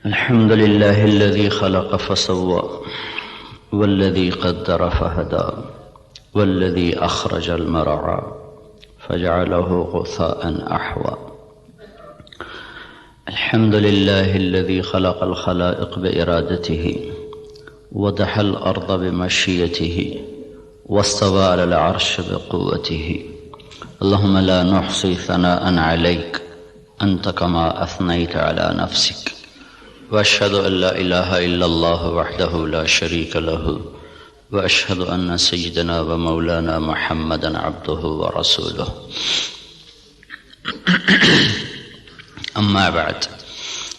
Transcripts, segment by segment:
الحمد لله الذي خلق فسوى والذي قدر فهدى والذي أخرج المرعى فجعله غثاء أحوى. الحمد لله الذي خلق الخلائق بإرادته ودحى الأرض بمشيته واستوى على العرش بقوته. اللهم لا نحصي ثناء عليك أنت كما أثنيت على نفسك، وأشهد أن لا إله إلا الله وحده لا شريك له، وأشهد أن سيدنا ومولانا محمدا عبده ورسوله. أما بعد،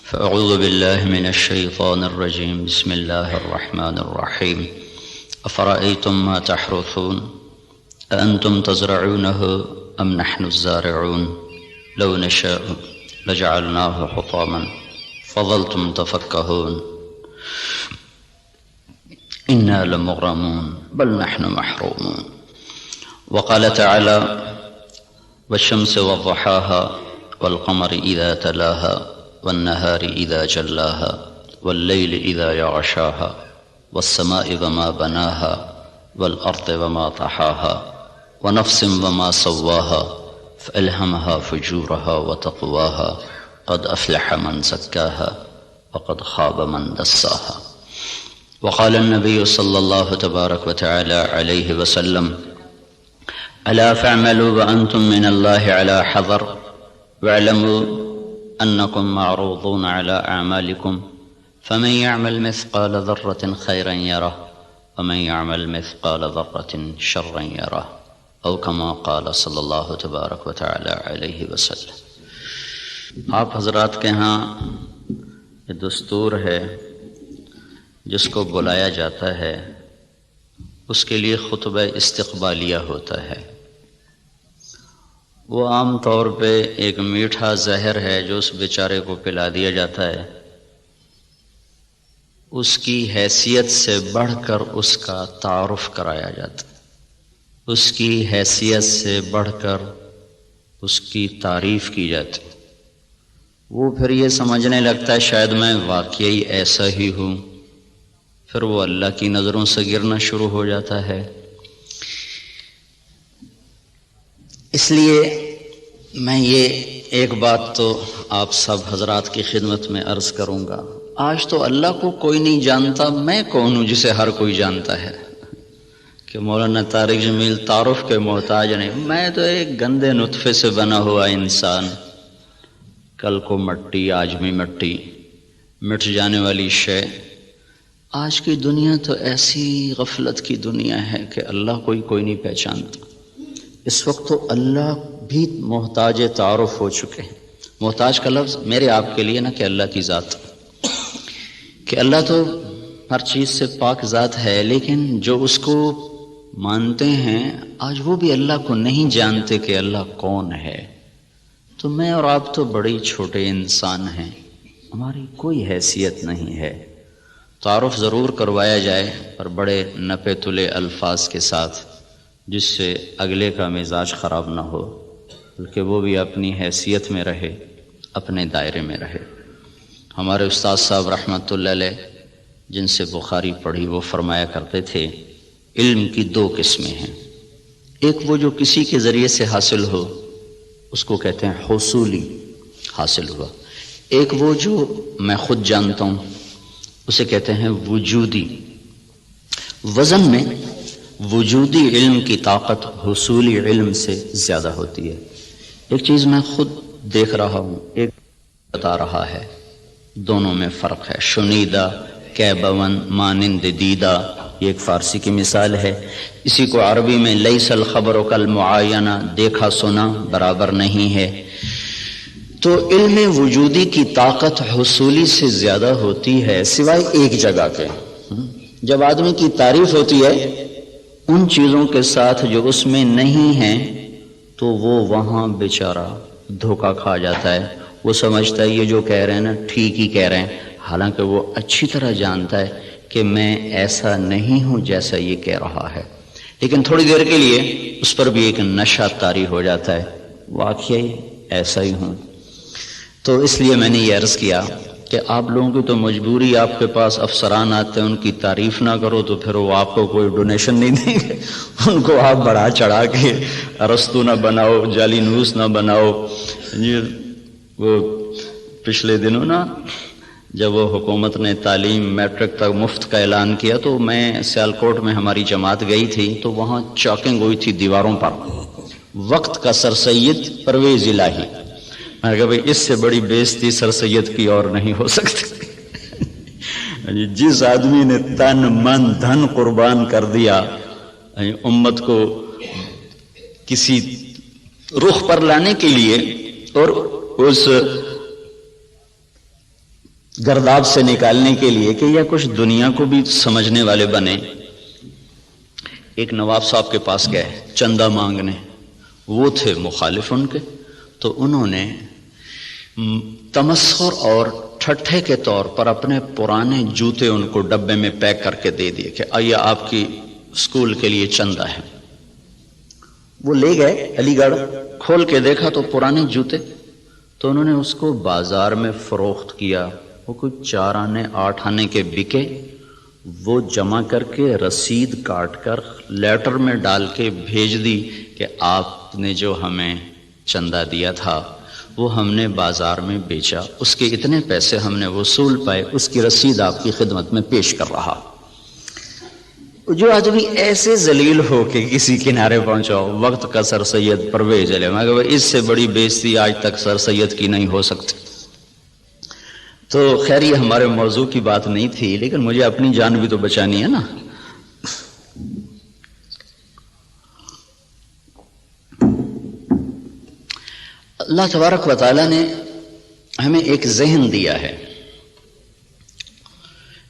فأعوذ بالله من الشيطان الرجيم. بسم الله الرحمن الرحيم. أفرأيتم ما تحرثون أأنتم تزرعونه أم نحن الزارعون لو نشاء لجعلناه حطاما فظلتم تفكهون إنا لمغرمون بل نحن محرومون. وقال تعالى: والشمس وضحاها والقمر إذا تلاها والنهار إذا جلاها والليل إذا يغشاها والسماء وما بناها والأرض وما طحاها ونفس وما سواها فألهمها فجورها وتقواها قد أفلح من زكاها وقد خاب من دساها. وقال النبي صلى الله تبارك وتعالى عليه وسلم: ألا فاعملوا وأنتم من الله على حذر واعلموا أنكم معروضون على أعمالكم فمن يعمل مثقال ذرة خيرا يره ومن يعمل مثقال ذرة شرا يره، أو كما قال صلی اللہ تبارک و تعالی علیہ وسلم. آپ حضرات کے ہاں یہ دستور ہے، جس کو بلایا جاتا ہے اس کے لیے خطبہ استقبالیہ ہوتا ہے. وہ عام طور پہ ایک میٹھا زہر ہے جو اس بیچارے کو پلا دیا جاتا ہے. اس کی حیثیت سے بڑھ کر اس کا تعارف کرایا جاتا ہے، اس کی حیثیت سے بڑھ کر اس کی تعریف کی جاتی. وہ پھر یہ سمجھنے لگتا ہے شاید میں واقعی ایسا ہی ہوں، پھر وہ اللہ کی نظروں سے گرنا شروع ہو جاتا ہے. اس لیے میں یہ ایک بات تو آپ سب حضرات کی خدمت میں عرض کروں گا. آج تو اللہ کو کوئی نہیں جانتا، میں کون ہوں جسے ہر کوئی جانتا ہے؟ کہ مولانا طارق جمیل تعارف کے محتاج نہیں. میں تو ایک گندے نطفے سے بنا ہوا انسان، کل کو مٹی آج بھی مٹی، مٹ جانے والی شے. آج کی دنیا تو ایسی غفلت کی دنیا ہے کہ اللہ کوئی نہیں پہچانتا. اس وقت تو اللہ بھی محتاج تعارف ہو چکے ہیں. محتاج کا لفظ میرے آپ کے لیے نہ کہ اللہ کی ذات، کہ اللہ تو ہر چیز سے پاک ذات ہے، لیکن جو اس کو مانتے ہیں آج وہ بھی اللہ کو نہیں جانتے کہ اللہ کون ہے. تو میں اور آپ تو بڑے چھوٹے انسان ہیں، ہماری کوئی حیثیت نہیں ہے. تعارف ضرور کروایا جائے پر بڑے نپے تلے الفاظ کے ساتھ، جس سے اگلے کا مزاج خراب نہ ہو، بلکہ وہ بھی اپنی حیثیت میں رہے، اپنے دائرے میں رہے. ہمارے استاد صاحب رحمۃ اللہ علیہ جن سے بخاری پڑھی، وہ فرمایا کرتے تھے علم کی دو قسمیں ہیں. ایک وہ جو کسی کے ذریعے سے حاصل ہو، اس کو کہتے ہیں حصولی، حاصل ہوا. ایک وہ جو میں خود جانتا ہوں، اسے کہتے ہیں وجودی. وزن میں وجودی علم کی طاقت حصولی علم سے زیادہ ہوتی ہے. ایک چیز میں خود دیکھ رہا ہوں، ایک بتا رہا ہے، دونوں میں فرق ہے. شنیدہ کیبون مانند دیدہ، یہ ایک فارسی کی مثال ہے. اسی کو عربی میں لیس الخبر کالمعاینہ، دیکھا سنا برابر نہیں ہے. تو علم وجودی کی طاقت حصولی سے زیادہ ہوتی ہے، سوائے ایک جگہ کے. جب آدمی کی تعریف ہوتی ہے ان چیزوں کے ساتھ جو اس میں نہیں ہیں، تو وہ وہاں بیچارہ دھوکہ کھا جاتا ہے. وہ سمجھتا ہے یہ جو کہہ رہے ہیں نا ٹھیک ہی کہہ رہے ہیں، حالانکہ وہ اچھی طرح جانتا ہے کہ میں ایسا نہیں ہوں جیسا یہ کہہ رہا ہے. لیکن تھوڑی دیر کے لیے اس پر بھی ایک نشہ طاری ہو جاتا ہے، واقعی ایسا ہی ہوں. تو اس لیے میں نے یہ عرض کیا کہ آپ لوگوں کی تو مجبوری، آپ کے پاس افسران آتے ہیں، ان کی تعریف نہ کرو تو پھر وہ آپ کو کوئی ڈونیشن نہیں دیں گے، ان کو آپ بڑھا چڑھا کے ارسطو نہ بناؤ، جعلی نوس نہ بناؤ۔ وہ پچھلے دنوں نا جب وہ حکومت نے تعلیم میٹرک تک مفت کا اعلان کیا تو میں سیالکوٹ میں ہماری جماعت گئی تھی، تو وہاں چاکنگ ہوئی تھی دیواروں پر، وقت کا سر سید پرویز الہی۔ میں نے کہا بھائی اس سے بڑی بےزتی سر سید کی اور نہیں ہو سکتی۔ جس آدمی نے تن من دھن قربان کر دیا امت کو کسی رخ پر لانے کے لیے اور اس گرداب سے نکالنے کے لیے کہ یا کچھ دنیا کو بھی سمجھنے والے بنے۔ ایک نواب صاحب کے پاس گئے چندہ مانگنے، وہ تھے مخالف ان کے، تو انہوں نے تمسخر اور ٹھٹھے کے طور پر اپنے پرانے جوتے ان کو ڈبے میں پیک کر کے دے دیے کہ آئیے آپ کی اسکول کے لیے چندہ ہے۔ وہ لے گئے علی گڑھ، کھول کے دیکھا تو پرانے جوتے، تو انہوں نے اس کو بازار میں فروخت کیا، وہ کوئی 4 آنے 8 آنے کے بکے، وہ جمع کر کے رسید کاٹ کر لیٹر میں ڈال کے بھیج دی کہ آپ نے جو ہمیں چندہ دیا تھا وہ ہم نے بازار میں بیچا، اس کے اتنے پیسے ہم نے وصول پائے، اس کی رسید آپ کی خدمت میں پیش کر رہا۔ جو آدمی ایسے ذلیل ہو کے کسی کنارے پہنچاؤ، وقت کا سر سید پرویز الہی، میں کہا اس سے بڑی بےزتی آج تک سر سید کی نہیں ہو سکتی۔ تو خیر یہ ہمارے موضوع کی بات نہیں تھی، لیکن مجھے اپنی جان بھی تو بچانی ہے نا۔ اللہ تبارک و تعالیٰ نے ہمیں ایک ذہن دیا ہے۔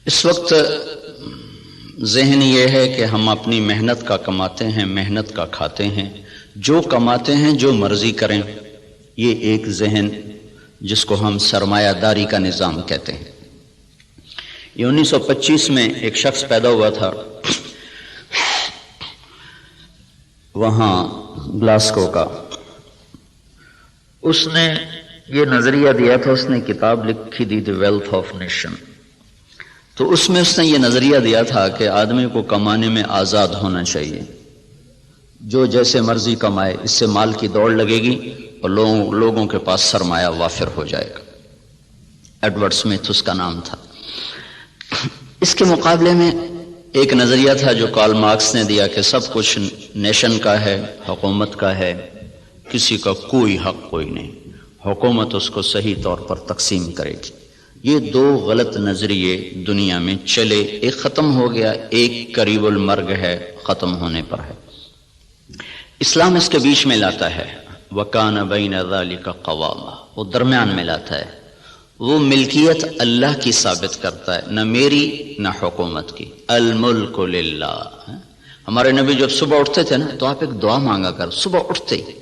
اس وقت ذہن یہ ہے کہ ہم اپنی محنت کا کماتے ہیں، محنت کا کھاتے ہیں، جو کماتے ہیں جو مرضی کریں، یہ ایک ذہن جس کو ہم سرمایہ داری کا نظام کہتے ہیں۔ یہ 1925 میں ایک شخص پیدا ہوا تھا وہاں گلاسکو کا، اس نے یہ نظریہ دیا تھا، اس نے کتاب لکھی تھی دی ویلتھ آف نیشن، تو اس میں اس نے یہ نظریہ دیا تھا کہ آدمی کو کمانے میں آزاد ہونا چاہیے، جو جیسے مرضی کمائے، اس سے مال کی دوڑ لگے گی اور لوگوں کے پاس سرمایہ وافر ہو جائے گا۔ ایڈورڈ سمتھ اس کا نام تھا۔ اس کے مقابلے میں ایک نظریہ تھا جو کارل مارکس نے دیا کہ سب کچھ نیشن کا ہے، حکومت کا ہے، کسی کا کوئی حق کوئی نہیں، حکومت اس کو صحیح طور پر تقسیم کرے گی۔ یہ 2 غلط نظریے دنیا میں چلے، ایک ختم ہو گیا، ایک قریب المرگ ہے، ختم ہونے پر ہے۔ اسلام اس کے بیچ میں لاتا ہے، وَكَانَ بَيْنَ ذَلِكَ قَوَامًا، وہ درمیان میں لاتا ہے، وہ ملکیت اللہ کی ثابت کرتا ہے، نہ میری نہ حکومت کی، الملک للہ۔ ہمارے نبی جب صبح اٹھتے تھے نا تو آپ ایک دعا مانگا کر، صبح اٹھتے ہی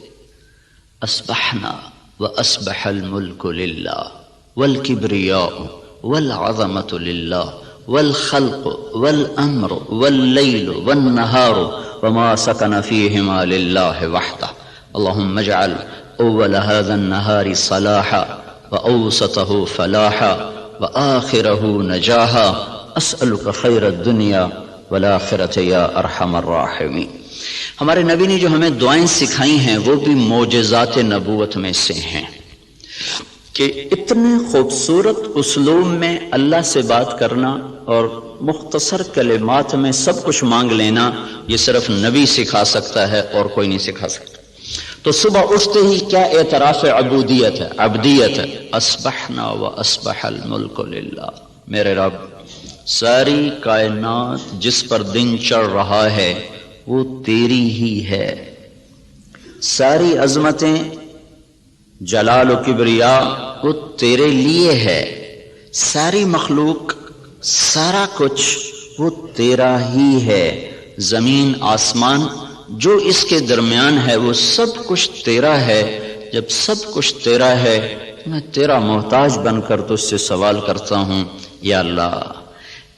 اصبحنا وَأَصْبَحَ الْمُلْكُ لِلَّهِ وَالْكِبْرِيَاءُ وَالْعَظَمَةُ لِلَّهِ وَالْخَلْقُ وَالْأَمْرُ وَاللَّيْلُ وَالنَّهَارُ وَمَا سَكَنَ فِيهِمَا لِلَّهِ وَحْدَهُ اللهم اجعل أول هذا النهار صلاحا وأوسطه فلاحا وآخره نجاحا أسألك خير الدنيا والآخرة يا أرحم الراحمين۔ ہمارے نبی نے جو ہمیں دعائیں سکھائی ہیں وہ بھی معجزات نبوت میں سے ہیں کہ اتنے خوبصورت اسلوب میں اللہ سے بات کرنا اور مختصر کلمات میں سب کچھ مانگ لینا، یہ صرف نبی سکھا سکتا ہے اور کوئی نہیں سکھا سکتا۔ تو صبح اٹھتے ہی کیا اعتراف عبودیت ہے، عبدیت ہے، اصبحنا واصبح الملک للہ، میرے رب ساری کائنات جس پر دن چڑھ رہا ہے وہ تیری ہی ہے، ساری عظمتیں جلال و کبریا وہ تیرے لیے ہے، ساری مخلوق سارا کچھ وہ تیرا ہی ہے، زمین آسمان جو اس کے درمیان ہے وہ سب کچھ تیرا ہے۔ جب سب کچھ تیرا ہے میں تیرا محتاج بن کر تجھ سے سوال کرتا ہوں، یا اللہ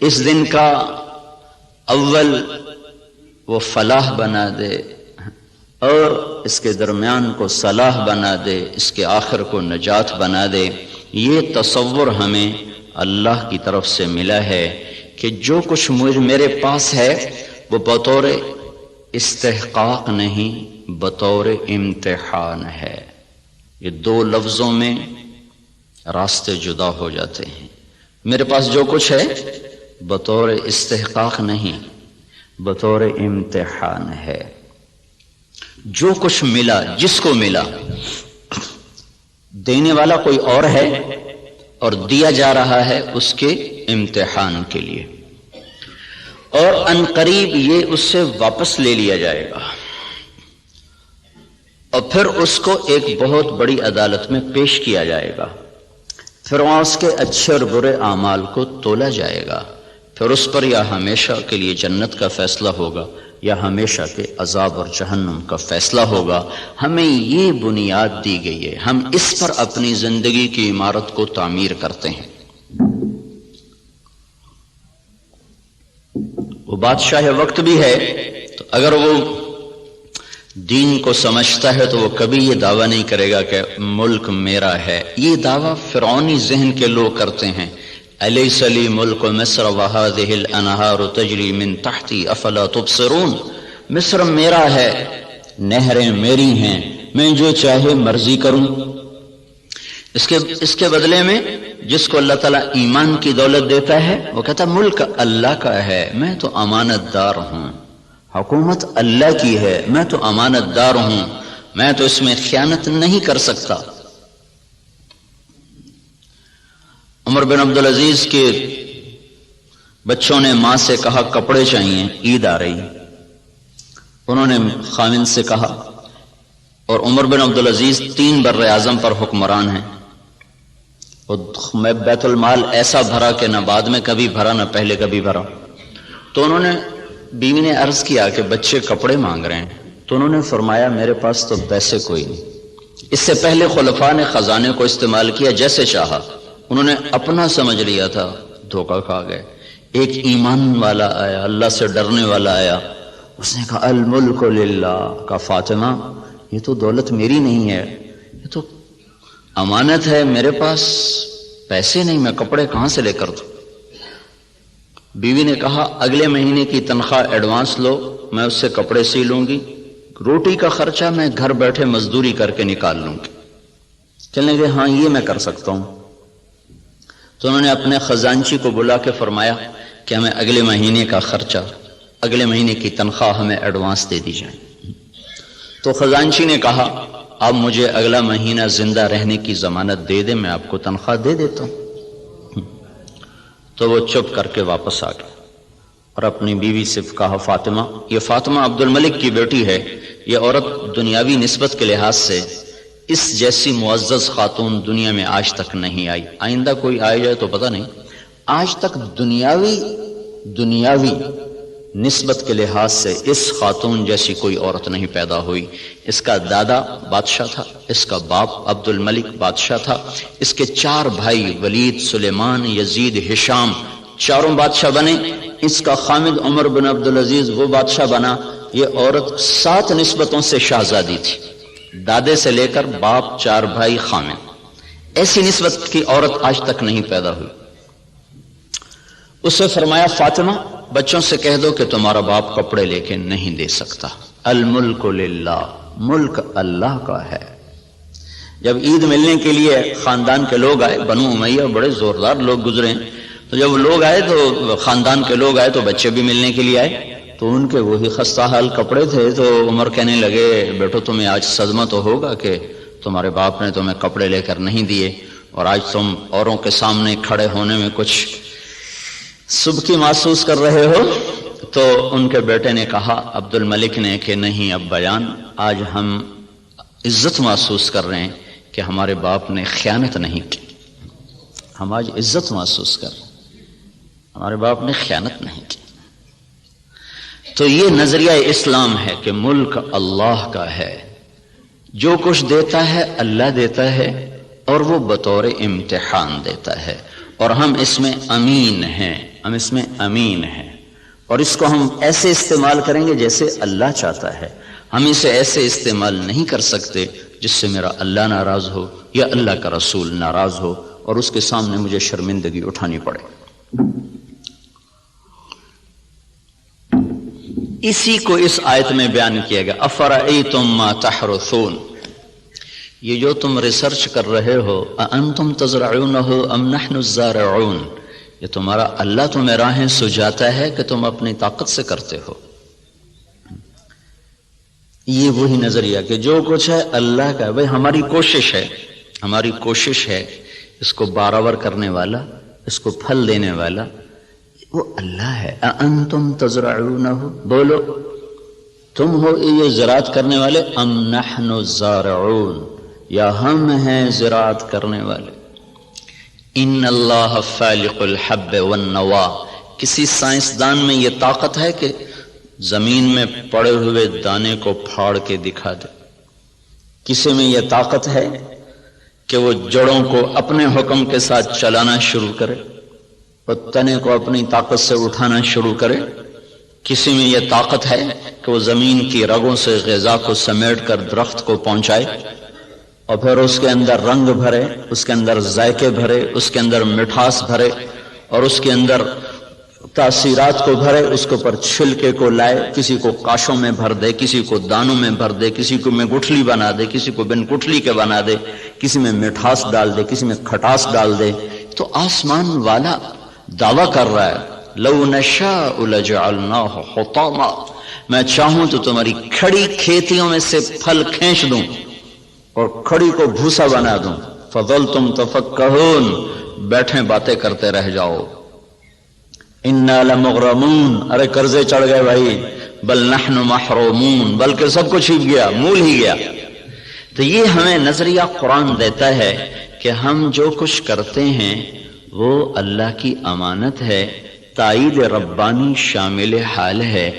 اس دن کا اول وہ فلاح بنا دے اور اس کے درمیان کو صلاح بنا دے، اس کے آخر کو نجات بنا دے۔ یہ تصور ہمیں اللہ کی طرف سے ملا ہے کہ جو کچھ میرے پاس ہے وہ بطور استحقاق نہیں، بطور امتحان ہے۔ یہ دو لفظوں میں راستے جدا ہو جاتے ہیں۔ میرے پاس جو کچھ ہے بطور استحقاق نہیں، بطور امتحان ہے۔ جو کچھ ملا، جس کو ملا، دینے والا کوئی اور ہے اور دیا جا رہا ہے اس کے امتحان کے لیے، اور ان قریب یہ اس سے واپس لے لیا جائے گا اور پھر اس کو ایک بہت بڑی عدالت میں پیش کیا جائے گا، پھر وہاں اس کے اچھے اور برے اعمال کو تولا جائے گا، پھر اس پر یا ہمیشہ کے لیے جنت کا فیصلہ ہوگا یا ہمیشہ کے عذاب اور جہنم کا فیصلہ ہوگا۔ ہمیں یہ بنیاد دی گئی ہے، ہم اس پر اپنی زندگی کی عمارت کو تعمیر کرتے ہیں۔ وہ بادشاہ وقت بھی ہے تو اگر وہ دین کو سمجھتا ہے تو وہ کبھی یہ دعویٰ نہیں کرے گا کہ ملک میرا ہے۔ یہ دعویٰ فرعونی ذہن کے لوگ کرتے ہیں، الیس لی ملک مصر وہذہ الانہار تجری من تحتی افلا تبصرون، مصر میرا ہے، نہریں میری ہیں، میں جو چاہے مرضی کروں۔ اس کے بدلے میں جس کو اللہ تعالیٰ ایمان کی دولت دیتا ہے وہ کہتا ہے ملک اللہ کا ہے، میں تو امانت دار ہوں، حکومت اللہ کی ہے، میں تو امانت دار ہوں، میں تو اس میں خیانت نہیں کر سکتا۔ عمر بن عبدالعزیز کے بچوں نے ماں سے کہا کپڑے چاہیے، عید آ رہی، انہوں نے خاوند سے کہا، اور عمر بن عبدالعزیز 3 بر اعظم پر حکمران ہیں، اور بیت المال ایسا بھرا کہ نہ بعد میں کبھی بھرا نہ پہلے کبھی بھرا۔ تو انہوں نے، بیوی نے عرض کیا کہ بچے کپڑے مانگ رہے ہیں، تو انہوں نے فرمایا میرے پاس تو پیسے کوئی نہیں۔ اس سے پہلے خلفاء نے خزانے کو استعمال کیا جیسے چاہا، انہوں نے اپنا سمجھ لیا تھا، دھوکہ کھا گئے۔ ایک ایمان والا آیا، اللہ سے ڈرنے والا آیا، اس نے کہا الملک للہ، کہا فاطمہ یہ تو دولت میری نہیں ہے، یہ تو امانت ہے، میرے پاس پیسے نہیں، میں کپڑے کہاں سے لے کر دوں؟ بیوی نے کہا اگلے مہینے کی تنخواہ ایڈوانس لو، میں اس سے کپڑے سی لوں گی، روٹی کا خرچہ میں گھر بیٹھے مزدوری کر کے نکال لوں گی۔ چلنے گئے، ہاں یہ میں کر سکتا ہوں۔ تو انہوں نے اپنے خزانچی کو بلا کے فرمایا کہ ہمیں اگلے مہینے کا خرچہ، اگلے مہینے کی تنخواہ ہمیں ایڈوانس دے دی جائے۔ تو خزانچی نے کہا اب مجھے اگلا مہینہ زندہ رہنے کی ضمانت دے دے، میں آپ کو تنخواہ دے دیتا ہوں۔ تو وہ چپ کر کے واپس آ گئے اور اپنی بیوی سے کہا فاطمہ، یہ فاطمہ عبد الملک کی بیٹی ہے، یہ عورت دنیاوی نسبت کے لحاظ سے اس جیسی معزز خاتون دنیا میں آج تک نہیں آئی، آئندہ کوئی آئے جائے تو پتہ نہیں، آج تک دنیاوی نسبت کے لحاظ سے اس خاتون جیسی کوئی عورت نہیں پیدا ہوئی۔ اس کا دادا بادشاہ تھا، اس کا باپ عبد الملک بادشاہ تھا، اس کے 4 بھائی ولید، سلیمان، یزید، ہشام، چاروں بادشاہ بنے، اس کا خامد عمر بن عبدالعزیز وہ بادشاہ بنا۔ یہ عورت 7 نسبتوں سے شہزادی تھی، دادے سے لے کر باپ، 4 بھائی، خامد، ایسی نسبت کی عورت آج تک نہیں پیدا ہوئی۔ اسے فرمایا فاطمہ بچوں سے کہہ دو کہ تمہارا باپ کپڑے لے کے نہیں دے سکتا، الملک للہ، ملک اللہ کا ہے۔ جب عید ملنے کے لیے خاندان کے لوگ آئے، بنو امیہ بڑے زوردار لوگ گزرے، تو جب لوگ آئے تو خاندان کے لوگ آئے تو بچے بھی ملنے کے لیے آئے، تو ان کے وہی خستہ حال کپڑے تھے۔ تو عمر کہنے لگے بیٹو تمہیں آج صدمہ تو ہوگا کہ تمہارے باپ نے تمہیں کپڑے لے کر نہیں دیے، اور آج تم اوروں کے سامنے کھڑے ہونے میں کچھ سبکی محسوس کر رہے ہو۔ تو ان کے بیٹے نے کہا عبد الملک نے کہ نہیں ابا جان، آج ہم عزت محسوس کر رہے ہیں کہ ہمارے باپ نے خیانت نہیں کی، ہم آج عزت محسوس کر رہے ہیں، ہمارے باپ نے خیانت نہیں کی۔ تو یہ نظریہ اسلام ہے کہ ملک اللہ کا ہے، جو کچھ دیتا ہے اللہ دیتا ہے، اور وہ بطور امتحان دیتا ہے، اور ہم اس میں امین ہیں، ہم اس میں امین ہیں، اور اس کو ہم ایسے استعمال کریں گے جیسے اللہ چاہتا ہے۔ ہم اسے ایسے استعمال نہیں کر سکتے جس سے میرا اللہ ناراض ہو یا اللہ کا رسول ناراض ہو، اور اس کے سامنے مجھے شرمندگی اٹھانی پڑے۔ اسی کو اس آیت میں بیان کیا گیا، افرأیتم ما تحرثون، یہ جو تم ریسرچ کر رہے ہو، اانتم تزرعونہ ام نحن الزارعون، یہ تمہارا اللہ تمہیں راہیں سجاتا ہے کہ تم اپنی طاقت سے کرتے ہو؟ یہ وہی نظریہ کہ جو کچھ ہے اللہ کا، بھائی ہماری کوشش ہے اس کو برابر کرنے والا، اس کو پھل دینے والا وہ اللہ ہے۔ اانتم تزرعونہ، بولو تم ہو یہ زراعت کرنے والے، ام نحن الزارعون، یا ہم ہیں زراعت کرنے والے۔ ان اللہ فالق الحب والنوا، کسی سائنسدان میں یہ طاقت ہے کہ زمین میں پڑے ہوئے دانے کو پھاڑ کے دکھا دے؟ کسی میں یہ طاقت ہے کہ وہ جڑوں کو اپنے حکم کے ساتھ چلانا شروع کرے اور تنے کو اپنی طاقت سے اٹھانا شروع کرے؟ کسی میں یہ طاقت ہے کہ وہ زمین کی رگوں سے غذا کو سمیٹ کر درخت کو پہنچائے اور پھر اس کے اندر رنگ بھرے، اس کے اندر ذائقے بھرے، اس کے اندر مٹھاس بھرے اور اس کے اندر تاثیرات کو بھرے، اس کے اوپر چھلکے کو لائے، کسی کو کاشوں میں بھر دے، کسی کو دانوں میں بھر دے، کسی کو میں گٹھلی بنا دے، کسی کو بن گٹھلی کے بنا دے، کسی میں مٹھاس ڈال دے، کسی میں کھٹاس ڈال دے؟ تو آسمان والا دعویٰ کر رہا ہے لو نشاء لجعلناہ حطاما، میں چاہوں تو تمہاری کھڑی کھیتیوں میں سے پھل کھینچ دوں اور کھڑی کو بھوسا بنا دوں، فظلتم تفکہون، بیٹھے باتیں کرتے رہ جاؤ۔ انا لمغرمون، ارے قرضے چڑھ گئے بھائی، بل نحن محرومون، بلکہ سب کچھ چھپ گیا، مول ہی گیا۔ تو یہ ہمیں نظریہ قرآن دیتا ہے کہ ہم جو کچھ کرتے ہیں وہ اللہ کی امانت ہے، تائید ربانی شامل حال ہے،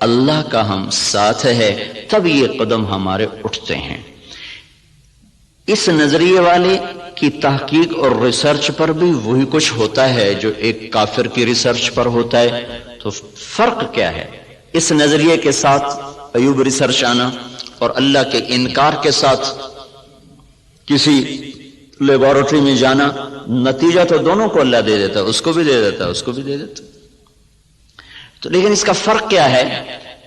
اللہ کا ہم ساتھ ہے، تب یہ قدم ہمارے اٹھتے ہیں۔ اس نظریے والے کی تحقیق اور ریسرچ پر بھی وہی کچھ ہوتا ہے جو ایک کافر کی ریسرچ پر ہوتا ہے۔ تو فرق کیا ہے اس نظریے کے ساتھ ایوب ریسرچ آنا اور اللہ کے انکار کے ساتھ کسی لیبارٹری میں جانا؟ نتیجہ تو دونوں کو اللہ دے دیتا ہے، اس کو بھی دے دیتا ہے، اس کو بھی دے دیتا ہے۔ تو لیکن اس کا فرق کیا ہے؟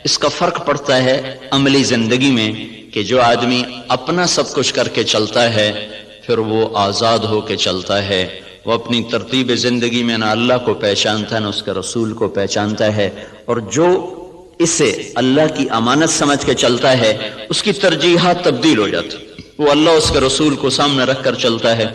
اس کا فرق پڑتا ہے عملی زندگی میں کہ جو آدمی اپنا سب کچھ کر کے چلتا ہے پھر وہ آزاد ہو کے چلتا ہے، وہ اپنی ترتیب زندگی میں نہ اللہ کو پہچانتا ہے نہ اس کے رسول کو پہچانتا ہے، اور جو اسے اللہ کی امانت سمجھ کے چلتا ہے اس کی ترجیحات تبدیل ہو جاتی، وہ اللہ اس کے رسول کو سامنے رکھ کر چلتا ہے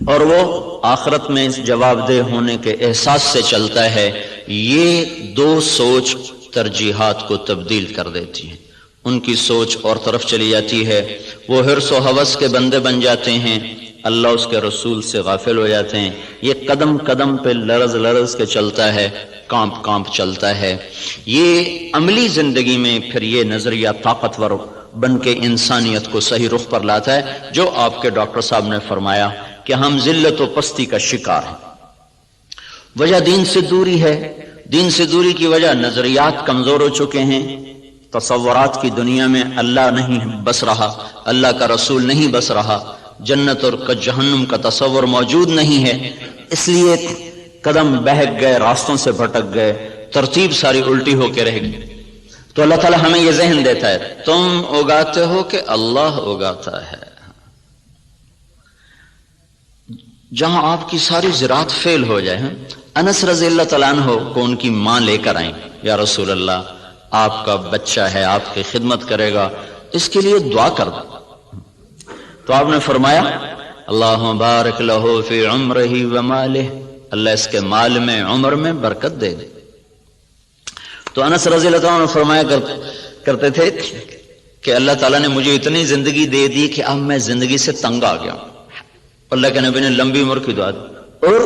اور وہ آخرت میں جواب دہ ہونے کے احساس سے چلتا ہے۔ یہ دو سوچ ترجیحات کو تبدیل کر دیتی ہے، ان کی سوچ اور طرف چلی جاتی ہے، وہ حرص و ہوس کے بندے بن جاتے ہیں، اللہ اس کے رسول سے غافل ہو جاتے ہیں۔ یہ قدم قدم پہ لرز لرز کے چلتا ہے، کانپ کانپ چلتا ہے۔ یہ عملی زندگی میں پھر یہ نظریہ طاقتور بن کے انسانیت کو صحیح رخ پر لاتا ہے، جو آپ کے ڈاکٹر صاحب نے فرمایا کہ ہم ذلت و پستی کا شکار ہیں۔ وجہ دین سے دوری ہے، دین سے دوری کی وجہ نظریات کمزور ہو چکے ہیں، تصورات کی دنیا میں اللہ نہیں بس رہا، اللہ کا رسول نہیں بس رہا، جنت اور جہنم کا تصور موجود نہیں ہے، اس لیے قدم بہک گئے، راستوں سے بھٹک گئے، ترتیب ساری الٹی ہو کے رہ گئی۔ تو اللہ تعالیٰ ہمیں یہ ذہن دیتا ہے تم اگاتے ہو کہ اللہ اگاتا ہے۔ جہاں آپ کی ساری زراعت فیل ہو جائے، انس رضی اللہ تعالیٰ عنہ کو ان کی ماں لے کر آئیں، یا رسول اللہ آپ کا بچہ ہے، آپ کی خدمت کرے گا، اس کے لیے دعا کر دو۔ تو آپ نے فرمایا اللہم بارک لہ فی عمرہ ومالہ، اللہ اس کے مال میں عمر میں برکت دے دے۔ تو انس رضی اللہ تعالیٰ عنہ فرمایا کرتے تھے کہ اللہ تعالیٰ نے مجھے اتنی زندگی دے دی کہ اب میں زندگی سے تنگ آ گیا ہوں۔ اللہ کے نبی نے لمبی عمر کی دعا دی، اور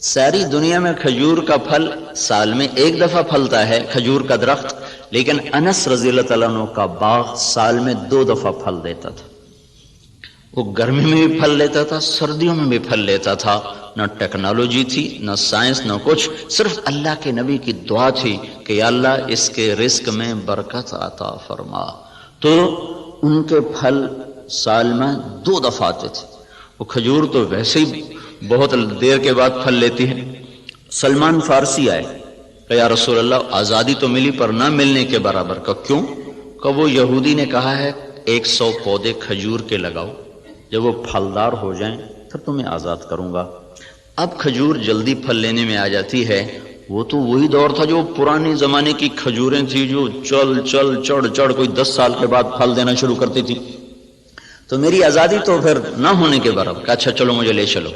ساری دنیا میں کھجور کا پھل سال میں ایک دفعہ پھلتا ہے، کھجور کا درخت، لیکن انس رضی اللہ تعالیٰ عنہ کا باغ سال میں 2 دفعہ پھل دیتا تھا۔ وہ گرمی میں بھی پھل لیتا تھا، سردیوں میں بھی پھل لیتا تھا، نہ ٹیکنالوجی تھی نہ سائنس نہ کچھ، صرف اللہ کے نبی کی دعا تھی کہ یا اللہ اس کے رزق میں برکت عطا فرما۔ تو ان کے پھل سال میں 2 دفعہ آتے تھے، وہ کھجور تو ویسے ہی بہت دیر کے بعد پھل لیتی ہے۔ سلمان فارسی آئے کہ یا رسول اللہ آزادی تو ملی پر نہ ملنے کے برابر۔ کہ کیوں؟ کہ وہ یہودی نے کہا ہے 100 پودے کھجور کے لگاؤ، جب وہ پھلدار ہو جائیں پھر تمہیں آزاد کروں گا۔ اب کھجور جلدی پھل لینے میں آ جاتی ہے۔ وہ تو وہی دور تھا جو پرانے زمانے کی کھجوریں تھی جو چڑھ کوئی 10 سال کے بعد پھل دینا شروع کرتی تھی۔ تو میری آزادی تو پھر نہ ہونے کے برابر۔ اچھا چلو مجھے لے چلو۔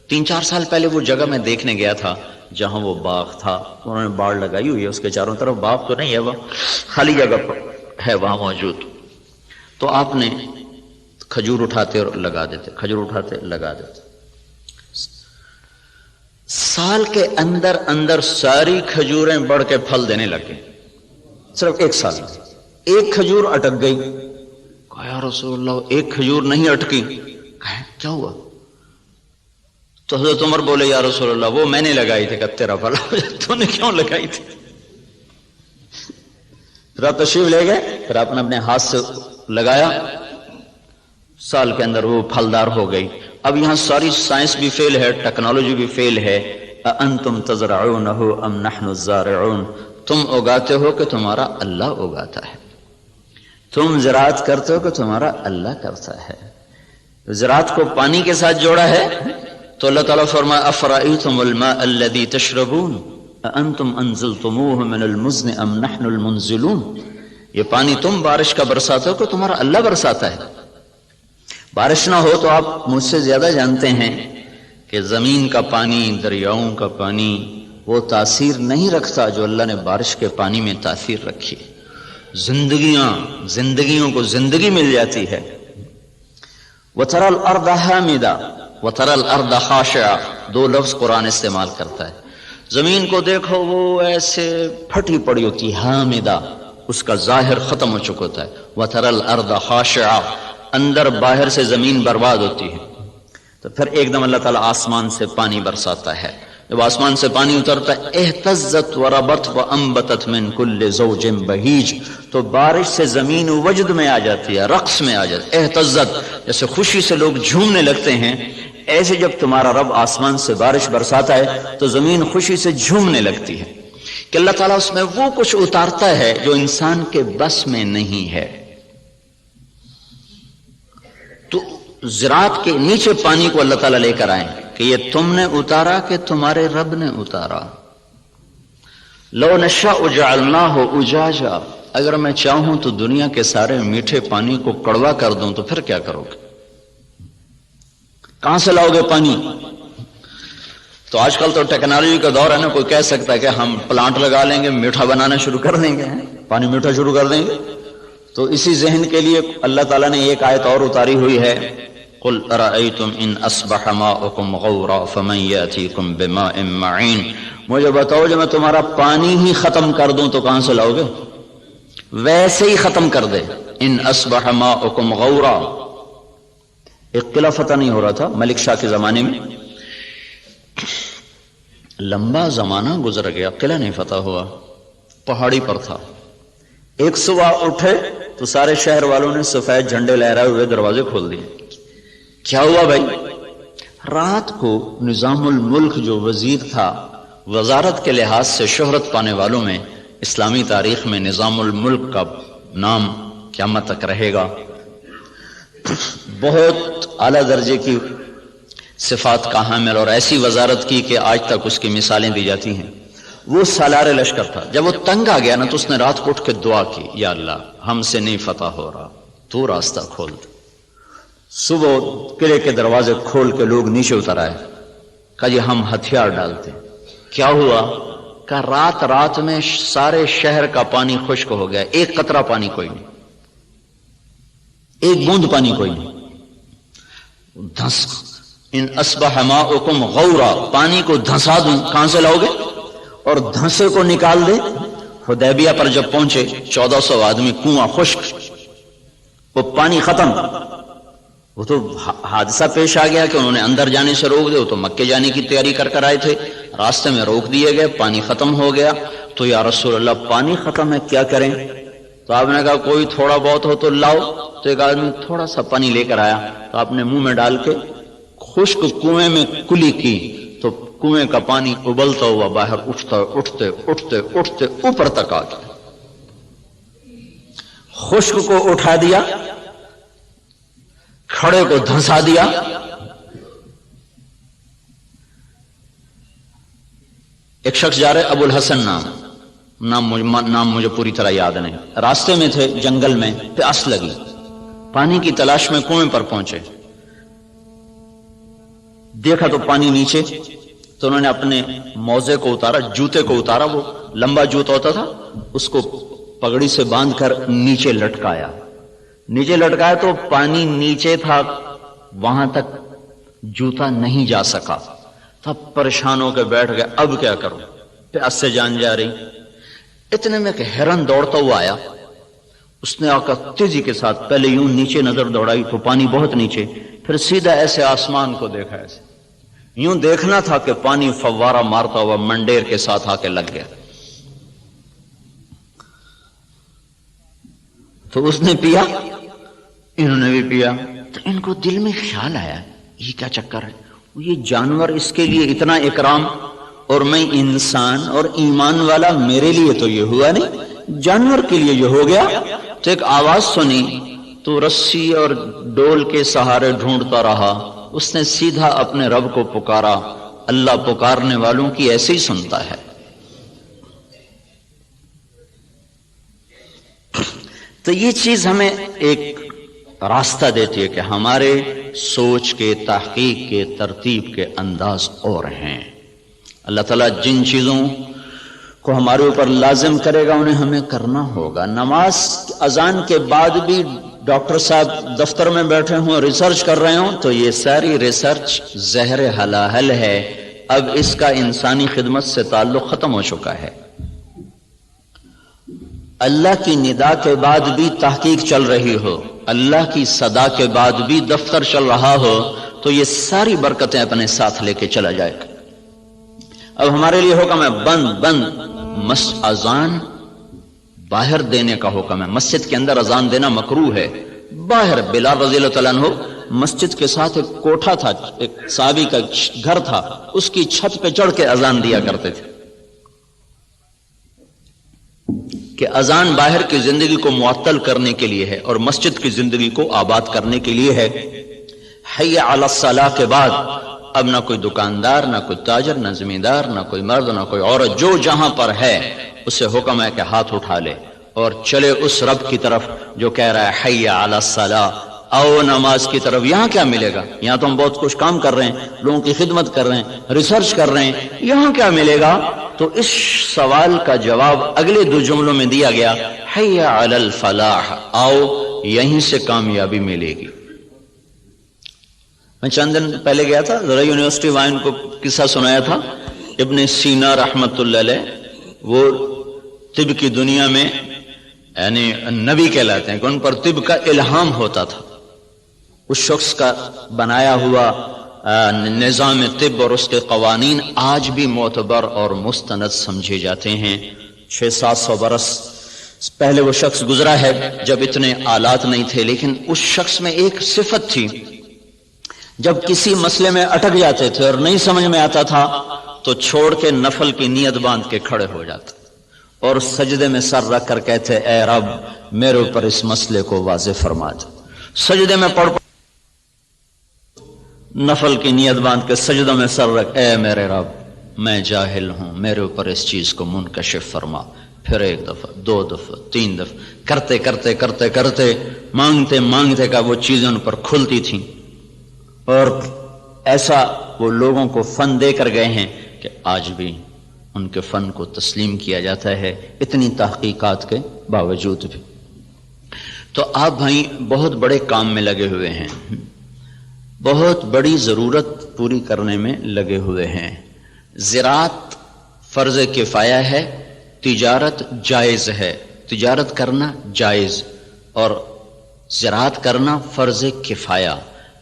3-4 سال پہلے وہ جگہ میں دیکھنے گیا تھا جہاں وہ باغ تھا، انہوں نے باڑ لگائی ہوئی ہے اس کے چاروں طرف، باغ تو نہیں ہے، وہ خالی جگہ ہے وہاں موجود۔ تو آپ نے کھجور اٹھاتے اور لگا دیتے، کھجور اٹھاتے لگا دیتے۔ سال کے اندر اندر ساری کھجوریں بڑھ کے پھل دینے لگے، صرف 1 سال میں۔ ایک کھجور اٹک گئی، کہا یا رسول اللہ ایک کھجور نہیں اٹکی۔ کہا کیا ہوا؟ تو حضرت عمر بولے یا رسول اللہ وہ میں نے لگائی تھی۔ کہ تیرا بھلا ہو جائے، تو نے کیوں لگائی تھی؟ پھر آپ تشریف لے گئے، پھر آپ نے اپنے ہاتھ سے لگایا، سال کے اندر وہ پھلدار ہو گئی۔ اب یہاں ساری سائنس بھی فیل ہے، ٹیکنالوجی بھی فیل ہے۔ اَأَنْتُمْ تَزْرَعُونَهُ أَمْ نَحْنُ الزَّارِعُونَ، تم اگاتے ہو کہ تمہارا اللہ اگاتا ہے، تم زراعت کرتے ہو کہ تمہارا اللہ کرتا ہے۔ زراعت کو پانی کے ساتھ جوڑا ہے تو اللہ تعالیٰ فرمایا أَفَرَأَيْتُمُ الْمَاءَ الَّذِي تَشْرَبُونَ أَأَنْتُمْ أَنزَلْتُمُوهُ مِنَ الْمُزْنِ أَمْ نَحْنُ الْمُنزِلُونَ، یہ پانی تم بارش کا برساتے ہو کہ تمہارا اللہ برساتا ہے۔ بارش نہ ہو تو آپ مجھ سے زیادہ جانتے ہیں کہ زمین کا پانی، دریاؤں کا پانی وہ تاثیر نہیں رکھتا جو اللہ نے بارش کے پانی میں تاثیر رکھی۔ زندگیوں کو زندگی مل جاتی ہے۔ وَتَرَى الْأَرْضَ حَامِدًا وَتَرَى الْأَرْضَ خَاشِعًا، 2 لفظ قرآن استعمال کرتا ہے۔ زمین کو دیکھو وہ ایسے پھٹی پڑی ہوتی ہے، حامدہ، اس کا ظاہر ختم ہو چکا ہوتا ہے۔ وَتَرَى الْأَرْضَ خَاشِعًا، اندر باہر سے زمین برباد ہوتی ہے۔ تو پھر ایک دم اللہ تعالیٰ آسمان سے پانی برساتا ہے۔ جب آسمان سے پانی اترتا ہے اہتزت وربت وانبتت من کل زوج بہیج، تو بارش سے زمین وجد میں آ جاتی ہے، رقص میں آ جاتی ہے۔ اہتزت جیسے خوشی سے لوگ جھومنے لگتے ہیں، ایسے جب تمہارا رب آسمان سے بارش برساتا ہے تو زمین خوشی سے جھومنے لگتی ہے کہ اللہ تعالیٰ اس میں وہ کچھ اتارتا ہے جو انسان کے بس میں نہیں ہے۔ تو زراعت کے نیچے پانی کو اللہ تعالیٰ لے کر آئیں کہ یہ تم نے اتارا کہ تمہارے رب نے اتارا۔ لو نشاء جعلناہ اجاجا، اگر میں چاہوں تو دنیا کے سارے میٹھے پانی کو کڑوا کر دوں تو پھر کیا کرو گے؟ کہاں سے لاؤ گے پانی؟ تو آج کل تو ٹیکنالوجی کا دور ہے نا، کوئی کہہ سکتا ہے کہ ہم پلانٹ لگا لیں گے، میٹھا بنانا شروع کر دیں گے، پانی میٹھا شروع کر دیں گے۔ تو اسی ذہن کے لیے اللہ تعالیٰ نے ایک آیت اور اتاری ہوئی ہے، قل ارأیتم ان اصبح ماؤکم غورا فمن یاتیکم بماء معین، مجھے بتاؤ جب میں تمہارا پانی ہی ختم کر دوں تو کہاں سے لاؤ گے؟ ویسے ہی ختم کر دے۔ ان اصبح ماؤکم غورا، ایک قلعہ فتح نہیں ہو رہا تھا ملک شاہ کے زمانے میں، لمبا زمانہ گزر گیا، قلعہ نہیں فتح ہوا، پہاڑی پر تھا۔ ایک صبح اٹھے تو سارے شہر والوں نے سفید جھنڈے لہرائے ہوئے دروازے کھول دیے۔ کیا ہوا بھائی؟ رات کو نظام الملک جو وزیر تھا، وزارت کے لحاظ سے شہرت پانے والوں میں اسلامی تاریخ میں نظام الملک کا نام قیامت تک رہے گا۔ بہت اعلیٰ درجے کی صفات کا حامل اور ایسی وزارت کی کہ آج تک اس کی مثالیں دی جاتی ہیں۔ وہ سالار لشکر تھا، جب وہ تنگ آ گیا نا تو اس نے رات کو اٹھ کے دعا کی، یا اللہ ہم سے نہیں فتح ہو رہا، تو راستہ کھول دے۔ صبح قلعے کے دروازے کھول کے لوگ نیچے اتر آئے، کہا جی ہم ہتھیار ڈالتے۔ کیا ہوا؟ کہ رات میں سارے شہر کا پانی خشک ہو گیا، ایک قطرہ پانی کوئی نہیں، ایک بوند پانی کوئی نہیں۔ دھنس ان اصبح ماؤکم غورا، پانی کو دھنسا دوں، کہاں سے لاؤ گے؟ اور دھنسے کو نکال دے۔ حدیبیہ پر جب پہنچے 1400 آدمی، کنواں خشک، وہ پانی ختم۔ وہ تو حادثہ پیش آ گیا کہ انہوں نے اندر جانے سے روک دے، وہ تو مکے جانے کی تیاری کر آئے تھے، راستے میں روک دیے گئے، پانی ختم ہو گیا۔ تو یا رسول اللہ پانی ختم ہے، کیا کریں؟ تو آپ نے کہا کوئی تھوڑا بہت ہو تو لاؤ۔ تو ایک آدمی تھوڑا سا پانی لے کر آیا، تو آپ نے منہ میں ڈال کے خشک کنویں میں کلی کی تو کنویں کا پانی ابلتا ہوا باہر اٹھتے اٹھتے اوپر تک آ گیا. خشک کو اٹھا دیا، کھڑے کو دھنسا دیا. ایک شخص جا رہے، ابو الحسن نام مجھے پوری طرح یاد نہیں، راستے میں تھے جنگل میں، پیاس لگی، پانی کی تلاش میں کنویں پر پہنچے، دیکھا تو پانی نیچے، تو انہوں نے اپنے موزے کو اتارا، جوتے کو اتارا، وہ لمبا جوتا ہوتا تھا، اس کو پگڑی سے باندھ کر نیچے لٹکایا تو پانی نیچے تھا، وہاں تک جوتا نہیں جا سکا. تب پریشان ہو کے بیٹھ گئے، اب کیا کروں، پیاس سے جان جا رہی. اتنے میں کہ ہرن دوڑتا ہوا آیا، اس نے آ کر تیزی کے ساتھ پہلے یوں نیچے نظر دوڑائی تو پانی بہت نیچے، پھر سیدھا ایسے آسمان کو دیکھا، ایسے یوں دیکھنا تھا کہ پانی فوارہ مارتا ہوا منڈیر کے ساتھ آ کے لگ گیا. تو اس نے پیا، انہوں نے بھی پیا. تو ان کو دل میں خیال آیا یہ کیا چکر ہے، یہ جانور اس کے لیے اتنا اکرام اور میں انسان اور ایمان والا، میرے لیے تو یہ ہوا نہیں، جانور کے لیے یہ ہو گیا. تو ایک آواز سنی تو رسی اور ڈول کے سہارے ڈھونڈتا رہا. اس نے سیدھا اپنے رب کو پکارا. اللہ پکارنے والوں کی ایسے ہی سنتا ہے. تو یہ چیز ہمیں ایک راستہ دیتی ہے کہ ہمارے سوچ کے، تحقیق کے، ترتیب کے انداز اور ہیں. اللہ تعالیٰ جن چیزوں کو ہمارے اوپر لازم کرے گا انہیں ہمیں کرنا ہوگا. نماز اذان کے بعد بھی ڈاکٹر صاحب دفتر میں بیٹھے ہوں، ریسرچ کر رہے ہوں، تو یہ ساری ریسرچ زہر حلاحل ہے. اب اس کا انسانی خدمت سے تعلق ختم ہو چکا ہے. اللہ کی ندا کے بعد بھی تحقیق چل رہی ہو، اللہ کی صدا کے بعد بھی دفتر چل رہا ہو، تو یہ ساری برکتیں اپنے ساتھ لے کے چلا جائے گا. اب ہمارے لیے حکم ہے بند اذان باہر دینے کا حکم ہے. مسجد کے اندر اذان دینا مکروہ ہے. باہر بلال رضی اللہ تعالیٰ عنہ مسجد کے ساتھ ایک کوٹھا تھا، ایک صحابی کا گھر تھا، اس کی چھت پہ چڑھ کے اذان دیا کرتے تھے کہ اذان باہر کی زندگی کو معطل کرنے کے لیے ہے اور مسجد کی زندگی کو آباد کرنے کے لیے ہے. حی علی الصلاۃ کے بعد اب نہ کوئی دکاندار، نہ کوئی تاجر، نہ زمیندار، نہ کوئی مرد، نہ کوئی عورت، جو جہاں پر ہے اسے حکم ہے کہ ہاتھ اٹھا لے اور چلے اس رب کی طرف جو کہہ رہا ہے حی علی الصلاۃ، آؤ نماز کی طرف. یہاں کیا ملے گا؟ یہاں تو ہم بہت کچھ کام کر رہے ہیں، لوگوں کی خدمت کر رہے ہیں، ریسرچ کر رہے ہیں، یہاں کیا ملے گا؟ تو اس سوال کا جواب اگلے دو جملوں میں دیا گیا، حی علی الفلاح، آؤ یہیں سے کامیابی ملے گی. میں چند دن پہلے گیا تھا، ذرا یونیورسٹی وائن کو قصہ سنایا تھا. ابن سینا رحمت اللہ علیہ، وہ طب کی دنیا میں یعنی نبی کہلاتے ہیں کہ ان پر طب کا الہام ہوتا تھا. اس شخص کا بنایا ہوا نظام طب اور اس کے قوانین آج بھی معتبر اور مستند سمجھے جاتے ہیں. 600-700 برس پہلے وہ شخص گزرا ہے جب اتنے آلات نہیں تھے، لیکن اس شخص میں ایک صفت تھی، جب کسی مسئلے میں اٹک جاتے تھے اور نہیں سمجھ میں آتا تھا تو چھوڑ کے نفل کی نیت باندھ کے کھڑے ہو جاتے اور سجدے میں سر رکھ کر کہتے اے رب میرے اوپر اس مسئلے کو واضح فرما دے. سجدے میں پڑھ نفل کی نیت باندھ کے سجدوں میں سر رکھ، اے میرے رب میں جاہل ہوں، میرے اوپر اس چیز کو منکشف فرما. پھر 1 دفعہ 2 دفعہ 3 دفعہ کرتے کرتے کرتے کرتے مانگتے مانگتے کا وہ چیزیں ان پر کھلتی تھیں. اور ایسا وہ لوگوں کو فن دے کر گئے ہیں کہ آج بھی ان کے فن کو تسلیم کیا جاتا ہے اتنی تحقیقات کے باوجود بھی. تو آپ بھائی بہت بڑے کام میں لگے ہوئے ہیں، بہت بڑی ضرورت پوری کرنے میں لگے ہوئے ہیں. زراعت فرض کفایہ ہے، تجارت جائز ہے، تجارت کرنا جائز اور زراعت کرنا فرض کفایہ.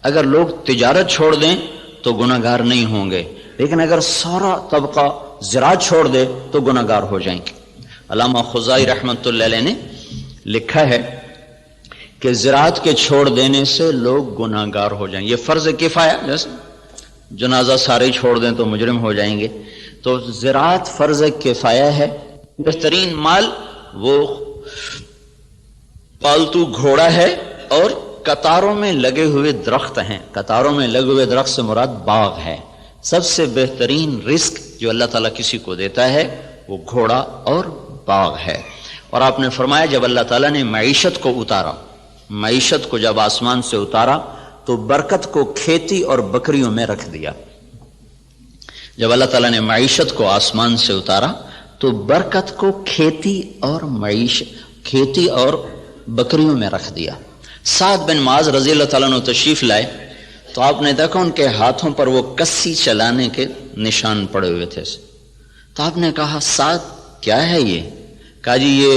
اگر لوگ تجارت چھوڑ دیں تو گناہگار نہیں ہوں گے، لیکن اگر سارا طبقہ زراعت چھوڑ دے تو گناہگار ہو جائیں گے. علامہ خزائی رحمت اللہ علیہ نے لکھا ہے کہ زراعت کے چھوڑ دینے سے لوگ گناہگار ہو جائیں. یہ فرض کفایہ، جیسے جنازہ سارے ہی چھوڑ دیں تو مجرم ہو جائیں گے. تو زراعت فرض کفایہ ہے. بہترین مال وہ پالتو گھوڑا ہے اور قطاروں میں لگے ہوئے درخت ہیں. قطاروں میں لگے ہوئے درخت سے مراد باغ ہے. سب سے بہترین رزق جو اللہ تعالیٰ کسی کو دیتا ہے وہ گھوڑا اور باغ ہے. اور آپ نے فرمایا جب اللہ تعالیٰ نے معیشت کو اتارا، معیشت کو جب آسمان سے اتارا تو برکت کو کھیتی اور بکریوں میں رکھ دیا. جب اللہ تعالیٰ نے معیشت کو آسمان سے اتارا تو برکت کو کھیتی اور بکریوں میں رکھ دیا. سعد بن معاذ رضی اللہ تعالیٰ عنہ تشریف لائے تو آپ نے دیکھا ان کے ہاتھوں پر وہ کسی چلانے کے نشان پڑے ہوئے تھے. تو آپ نے کہا سعد کیا ہے یہ؟ کہا جی یہ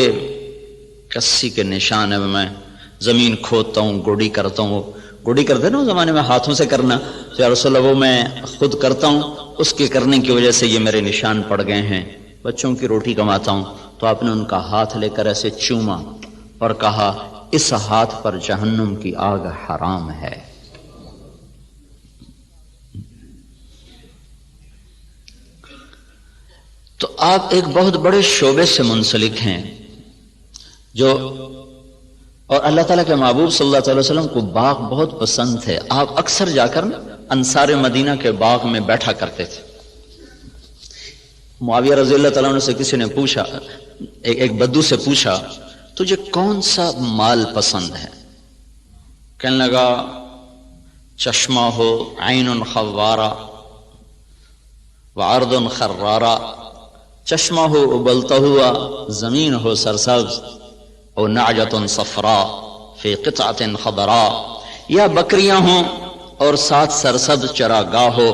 کسی کے نشان ہے، میں زمین کھودتا ہوں، گوڑی کرتا ہوں. گوڑی کرتے نا اس زمانے میں ہاتھوں سے کرنا، تو یا رسول اللہ وہ میں خود کرتا ہوں، اس کے کرنے کی وجہ سے یہ میرے نشان پڑ گئے ہیں، بچوں کی روٹی کماتا ہوں. تو آپ نے ان کا ہاتھ لے کر ایسے چوما اور کہا اس ہاتھ پر جہنم کی آگ حرام ہے. تو آپ ایک بہت بڑے شعبے سے منسلک ہیں جو، اور اللہ تعالیٰ کے محبوب صلی اللہ علیہ وسلم کو باغ بہت پسند تھے. آپ اکثر جا کر انصار مدینہ کے باغ میں بیٹھا کرتے تھے. معاویہ رضی اللہ تعالیٰ عنہ سے کسی نے پوچھا، ایک بدو سے پوچھا تجھے کون سا مال پسند ہے؟ کہنے لگا چشمہ ہو عین خوارہ وعرض خرارہ، چشمہ ہو ابلتا ہوا، زمین ہو سرسبز، او نعجۃ صفراء فی قطعۃ خضراء، یا بکریاں ہوں اور ساتھ سرسبز چراگاہ ہو،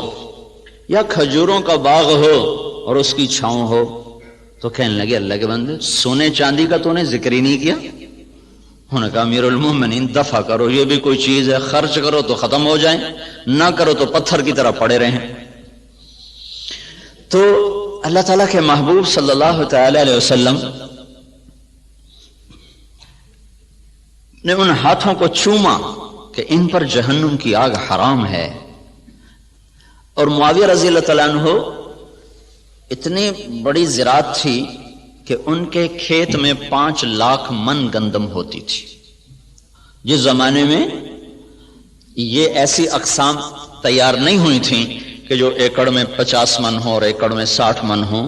یا کھجوروں کا باغ ہو اور اس کی چھاؤں ہو. تو کہنے لگے اللہ کے بندے سونے چاندی کا تو نے ذکر ہی نہیں کیا. انہوں نے کہا امیر المومنین دفع کرو، یہ بھی کوئی چیز ہے، خرچ کرو تو ختم ہو جائیں، نہ کرو تو پتھر کی طرح پڑے رہیں. تو اللہ تعالیٰ کے محبوب صلی اللہ تعالی علیہ وسلم نے ان ہاتھوں کو چوما کہ ان پر جہنم کی آگ حرام ہے. اور معاویہ رضی اللہ تعالیٰ عنہ اتنی بڑی زراعت تھی کہ ان کے کھیت میں 5 لاکھ من گندم ہوتی تھی. جس زمانے میں یہ ایسی اقسام تیار نہیں ہوئی تھیں کہ جو ایکڑ میں 50 من ہو اور ایکڑ میں 60 من ہو.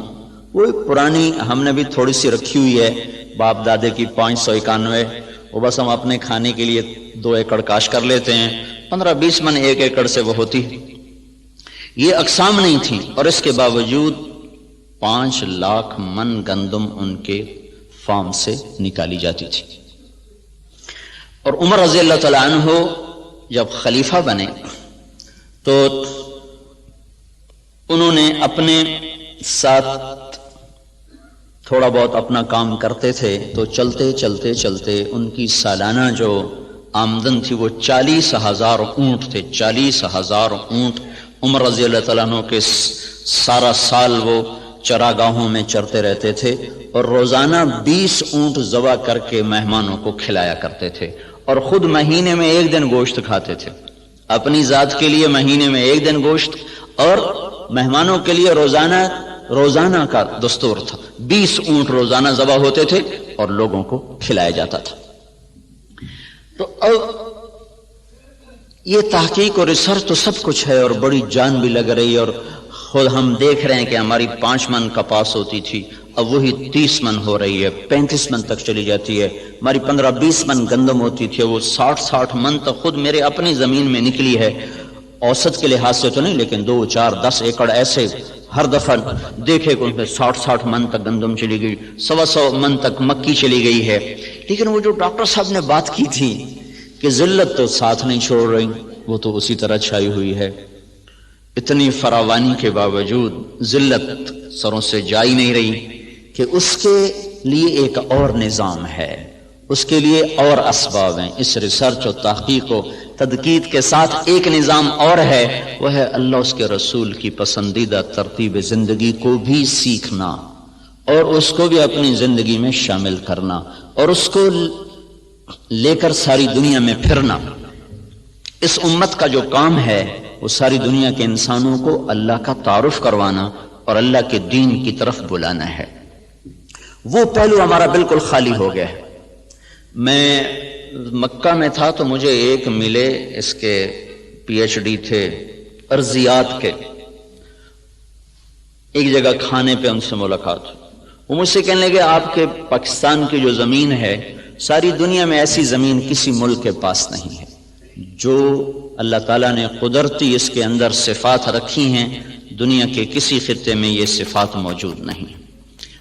وہ پرانی ہم نے بھی تھوڑی سی رکھی ہوئی ہے باپ دادے کی 591، وہ بس ہم اپنے کھانے کے لیے 2 ایکڑ کاش کر لیتے ہیں، 15-20 من ایک ایکڑ سے وہ ہوتی. یہ اقسام نہیں تھیں اور اس کے باوجود 5 لاکھ من گندم ان کے فارم سے نکالی جاتی تھی. اور عمر رضی اللہ تعالیٰ عنہ جب خلیفہ بنے تو انہوں نے اپنے ساتھ تھوڑا بہت اپنا کام کرتے تھے، تو چلتے چلتے چلتے ان کی سالانہ جو آمدن تھی وہ 40,000 اونٹ تھے. 40,000 اونٹ عمر رضی اللہ تعالیٰ عنہ کے سارا سال وہ چراگاہوں میں چرتے رہتے تھے اور روزانہ 20 اونٹ ذبح کر کے مہمانوں کو کھلایا کرتے تھے. اور خود مہینے میں 1 دن گوشت کھاتے تھے، اپنی ذات کے لیے مہینے میں 1 دن گوشت، اور مہمانوں کے لیے روزانہ کا دستور تھا. 20 اونٹ روزانہ ذبح ہوتے تھے اور لوگوں کو کھلایا جاتا تھا. تو اب یہ تحقیق اور ریسرچ تو سب کچھ ہے اور بڑی جان بھی لگ رہی ہے، اور خود ہم دیکھ رہے ہیں کہ ہماری 5 من کپاس ہوتی تھی، اب وہی 30 من ہو رہی ہے، 35 من تک چلی جاتی ہے. ہماری 15-20 من گندم ہوتی تھی، وہ 60 من تک خود میرے اپنی زمین میں نکلی ہے. اوسط کے لحاظ سے تو نہیں، لیکن 2, 4, 10 ایکڑ ایسے ہر دفعہ دیکھے کہ ان پہ 60 من تک گندم چلی گئی، 100 من تک مکی چلی گئی ہے. لیکن وہ جو ڈاکٹر صاحب نے بات کی تھی کہ ذلت تو ساتھ نہیں چھوڑ رہی، وہ تو اسی طرح چھائی ہوئی ہے. اتنی فراوانی کے باوجود ذلت سروں سے جائی نہیں رہی کہ اس کے لیے ایک اور نظام ہے، اس کے لیے اور اسباب ہیں. اس ریسرچ و تحقیق و تدقیق کے ساتھ ایک نظام اور ہے، وہ ہے اللہ اس کے رسول کی پسندیدہ ترتیب زندگی کو بھی سیکھنا اور اس کو بھی اپنی زندگی میں شامل کرنا اور اس کو لے کر ساری دنیا میں پھرنا. اس امت کا جو کام ہے وہ ساری دنیا کے انسانوں کو اللہ کا تعارف کروانا اور اللہ کے دین کی طرف بلانا ہے۔ وہ پہلو ہمارا بالکل خالی ہو گیا ہے۔ میں مکہ میں تھا تو مجھے ایک ملے، اس کے پی ایچ ڈی تھے ارضیات کے، ایک جگہ کھانے پہ ان سے ملاقات، وہ مجھ سے کہنے لگے آپ کے پاکستان کی جو زمین ہے، ساری دنیا میں ایسی زمین کسی ملک کے پاس نہیں ہے جو اللہ تعالیٰ نے قدرتی اس کے اندر صفات رکھی ہیں، دنیا کے کسی خطے میں یہ صفات موجود نہیں۔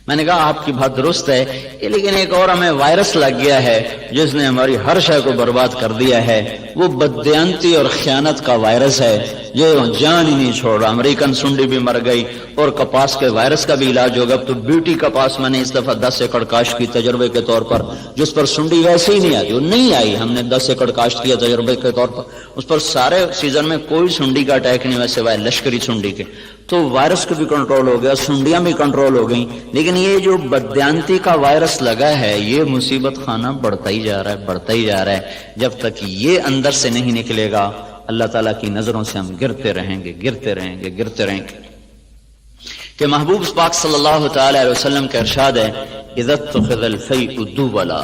میں نے کہا آپ کی بات درست ہے، لیکن ایک اور ہمیں وائرس لگ گیا ہے جس نے ہماری ہر شے کو برباد کر دیا ہے، وہ بددیانتی اور خیانت کا وائرس ہے جو جان ہی نہیں چھوڑ رہا۔ امریکن سنڈی بھی مر گئی اور کپاس کے وائرس کا بھی علاج ہوگا۔ تو بیوٹی کپاس میں نے اس دفعہ 10 ایکڑ کاشت کی تجربے کے طور پر، جس پر سنڈی ویسے ہی نہیں آتی، وہ نہیں آئی، ہم نے 10 ایکڑ کاشت کیا تجربے کے طور پر، اس پر سارے سیزن میں کوئی سنڈی کا اٹیک نہیں ہوا سوائے لشکری سنڈی کے۔ تو وائرس کو بھی کنٹرول ہو گیا، سنڈیاں بھی کنٹرول ہو گئیں، لیکن یہ جو بددیانتی کا وائرس لگا ہے یہ مصیبت خانہ بڑھتا ہی جا رہا ہے، بڑھتا ہی جا رہا ہے۔ جب تک یہ اندر سے نہیں نکلے گا اللہ تعالیٰ کی نظروں سے ہم گرتے رہیں گے، گرتے رہیں گے، گرتے رہیں گے۔ کہ محبوب پاک صلی اللہ تعالی علیہ وسلم کا ارشاد ہے اذا اتخذ الفیء دولا،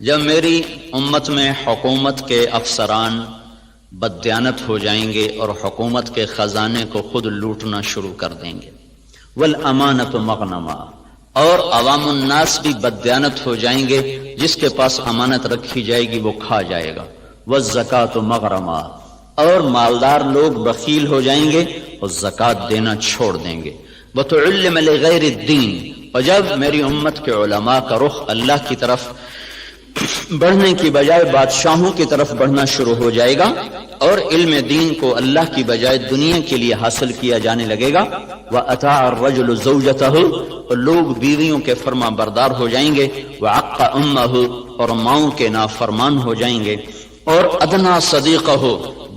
جب میری امت میں حکومت کے افسران بددیانت ہو جائیں گے اور حکومت کے خزانے کو خود لوٹنا شروع کر دیں گے، والامانۃ مغنما، اور عوام الناس بھی بددیانت ہو جائیں گے، جس کے پاس امانت رکھی جائے گی وہ کھا جائے گا، والزکاۃ مغرما، اور مالدار لوگ بخیل ہو جائیں گے اور زکوٰۃ دینا چھوڑ دیں گے، وتعلم لغیر الدین، اور جب میری امت کے علماء کا رخ اللہ کی طرف بڑھنے کی بجائے بادشاہوں کی طرف بڑھنا شروع ہو جائے گا اور علم دین کو اللہ کی بجائے دنیا کے لیے حاصل کیا جانے لگے گا، وَأَطَاعَ الرَّجُلُ زَوْجَتَهُ، اور لوگ بیویوں کے فرما بردار ہو جائیں گے، وَعَقَّ أُمَّهُ، اور ماؤں کے نافرمان ہو جائیں گے، اور ادنا صدیقہ،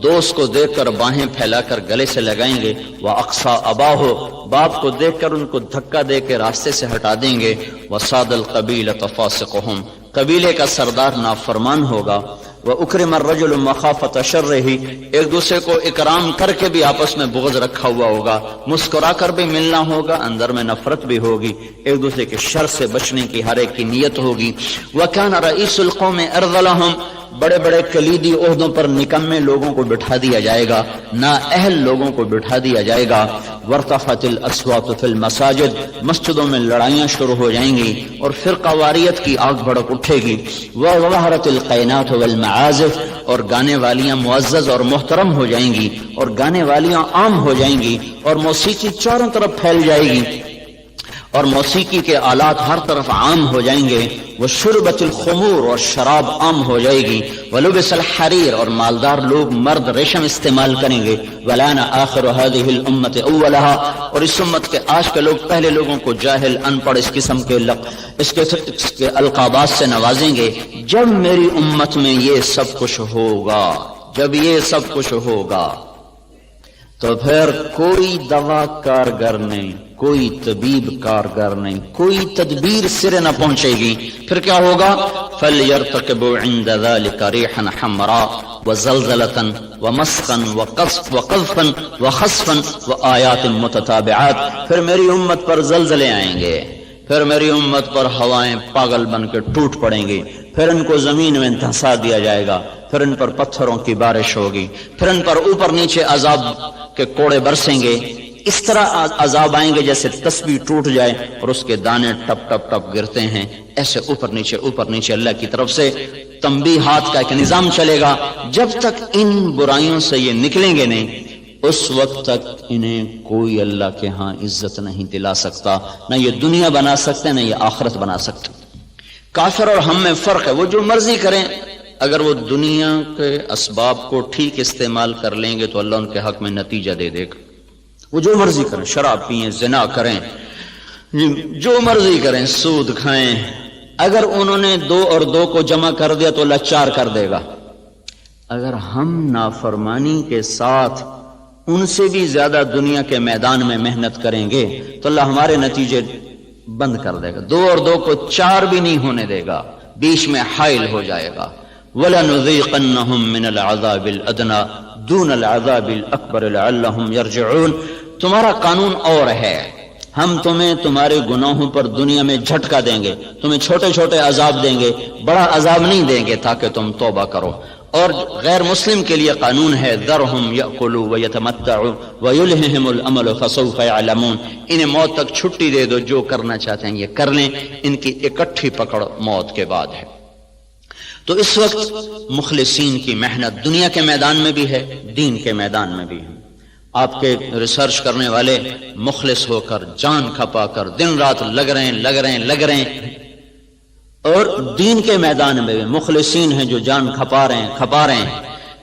دوست کو دیکھ کر باہیں پھیلا کر گلے سے لگائیں گے، وَأَقْصَى أَبَاهُ، باپ کو دیکھ کر ان کو دھکا دے کے راستے سے ہٹا دیں گے، وَصَادَ الْقَبِيلَةَ فَاسِقُهُمْ، قبیلے کا سردار نافرمان ہوگا، وَأُكْرِمَ الرَّجُلُ مَخَافَةَ شَرِّهِ، ایک دوسرے کو اکرام کر کے بھی آپس میں بغض رکھا ہوا ہوگا، مسکرا کر بھی ملنا ہوگا، اندر میں نفرت بھی ہوگی، ایک دوسرے کے شر سے بچنے کی ہر ایک کی نیت ہوگی، وَكَانَ رَئِيسُ الْقَوْمِ أَرْذَلَهُمْ، بڑے بڑے کلیدی عہدوں پر نکمے لوگوں کو بٹھا دیا جائے گا، نااہل لوگوں کو بٹھا دیا جائے گا، وارتفعت الاصوات فی المساجد، مسجدوں میں لڑائیاں شروع ہو جائیں گی اور فرقہ واریت کی آگ بھڑک اٹھے گی، وظہرت القینات والمعازف، اور گانے والیاں معزز اور محترم ہو جائیں گی اور گانے والیاں عام ہو جائیں گی، اور موسیقی چاروں طرف پھیل جائے گی اور موسیقی کے آلات ہر طرف عام ہو جائیں گے، وشربت الخمور، اور شراب عام ہو جائے گی، ولبس الحریر، اور مالدار لوگ مرد ریشم استعمال کریں گے، ولان آخر هذه الامه اولها، اور اس امت کے آج کے لوگ پہلے لوگوں کو جاہل، ان پڑھ، اس قسم کے اس کے القابات سے نوازیں گے۔ جب میری امت میں یہ سب کچھ ہوگا، جب یہ سب کچھ ہوگا تو پھر کوئی دوا کارگر نہیں، کوئی طبیب کارگر نہیں، کوئی تدبیر سرے نہ پہنچے گی۔ پھر کیا ہوگا؟ فَلْيَرْتَقِبُوا عِنْدَ ذَلِكَ رِيحًا حَمْرَاءَ وَزَلْزَلَةً وَمَسْخًا وَقَذْفًا وَخَسْفًا وَآيَاتٍ مُتَتَابِعَاتٍ، پھر میری امت پر زلزلے آئیں گے، پھر میری امت پر ہوائیں پاگل بن کے ٹوٹ پڑیں گی، پھر ان کو زمین میں دھسا دیا جائے گا، پھر ان پر پتھروں کی بارش ہوگی، پھر ان پر اوپر نیچے عذاب کے کوڑے برسیں گے، اس طرح عذاب آئیں گے جیسے تسبیح ٹوٹ جائے اور اس کے دانے ٹپ ٹپ ٹپ گرتے ہیں، ایسے اوپر نیچے اللہ کی طرف سے تنبیہات کا ایک نظام چلے گا۔ جب تک ان برائیوں سے یہ نکلیں گے نہیں، اس وقت تک انہیں کوئی اللہ کے ہاں عزت نہیں دلا سکتا، نہ یہ دنیا بنا سکتے نہ یہ آخرت بنا سکتے۔ کافر اور ہم میں فرق ہے، وہ جو مرضی کریں، اگر وہ دنیا کے اسباب کو ٹھیک استعمال کر لیں گے تو اللہ ان کے حق میں نتیجہ دے دے گا۔ وہ جو مرضی کریں، شراب پئیں، زنا کریں، جو مرضی کریں، سود کھائیں، اگر انہوں نے 2 اور 2 کو جمع کر دیا تو اللہ 4 کر دے گا۔ اگر ہم نافرمانی کے ساتھ ان سے بھی زیادہ دنیا کے میدان میں محنت کریں گے تو اللہ ہمارے نتیجے بند کر دے گا، 2 اور 2 کو 4 بھی نہیں ہونے دے گا، بیچ میں حائل ہو جائے گا۔ وَلَنُذِيقَنَّهُم مِّنَ الْعَذَابِ الْأَدْنَىٰ، دون العذاب الاکبر لعلہم یرجعون، تمہارا قانون اور ہے، ہم تمہیں تمہارے گناہوں پر دنیا میں جھٹکا دیں گے، تمہیں چھوٹے چھوٹے عذاب دیں گے، بڑا عذاب نہیں دیں گے تاکہ تم توبہ کرو۔ اور غیر مسلم کے لیے قانون ہے ذرہم یأکلوا ویتمتعوا ویلہہم الامل فسوف یعلمون، انہیں موت تک چھٹی دے دو، جو کرنا چاہتے ہیں یہ کر لیں، ان کی اکٹھی پکڑ موت کے بعد ہے۔ تو اس وقت مخلصین کی محنت دنیا کے میدان میں بھی ہے، دین کے میدان میں بھی ہے۔ آپ کے ریسرچ کرنے والے مخلص ہو کر جان کھپا کر دن رات لگ رہے ہیں، اور دین کے میدان میں بھی مخلصین ہیں جو جان کھپا رہے ہیں،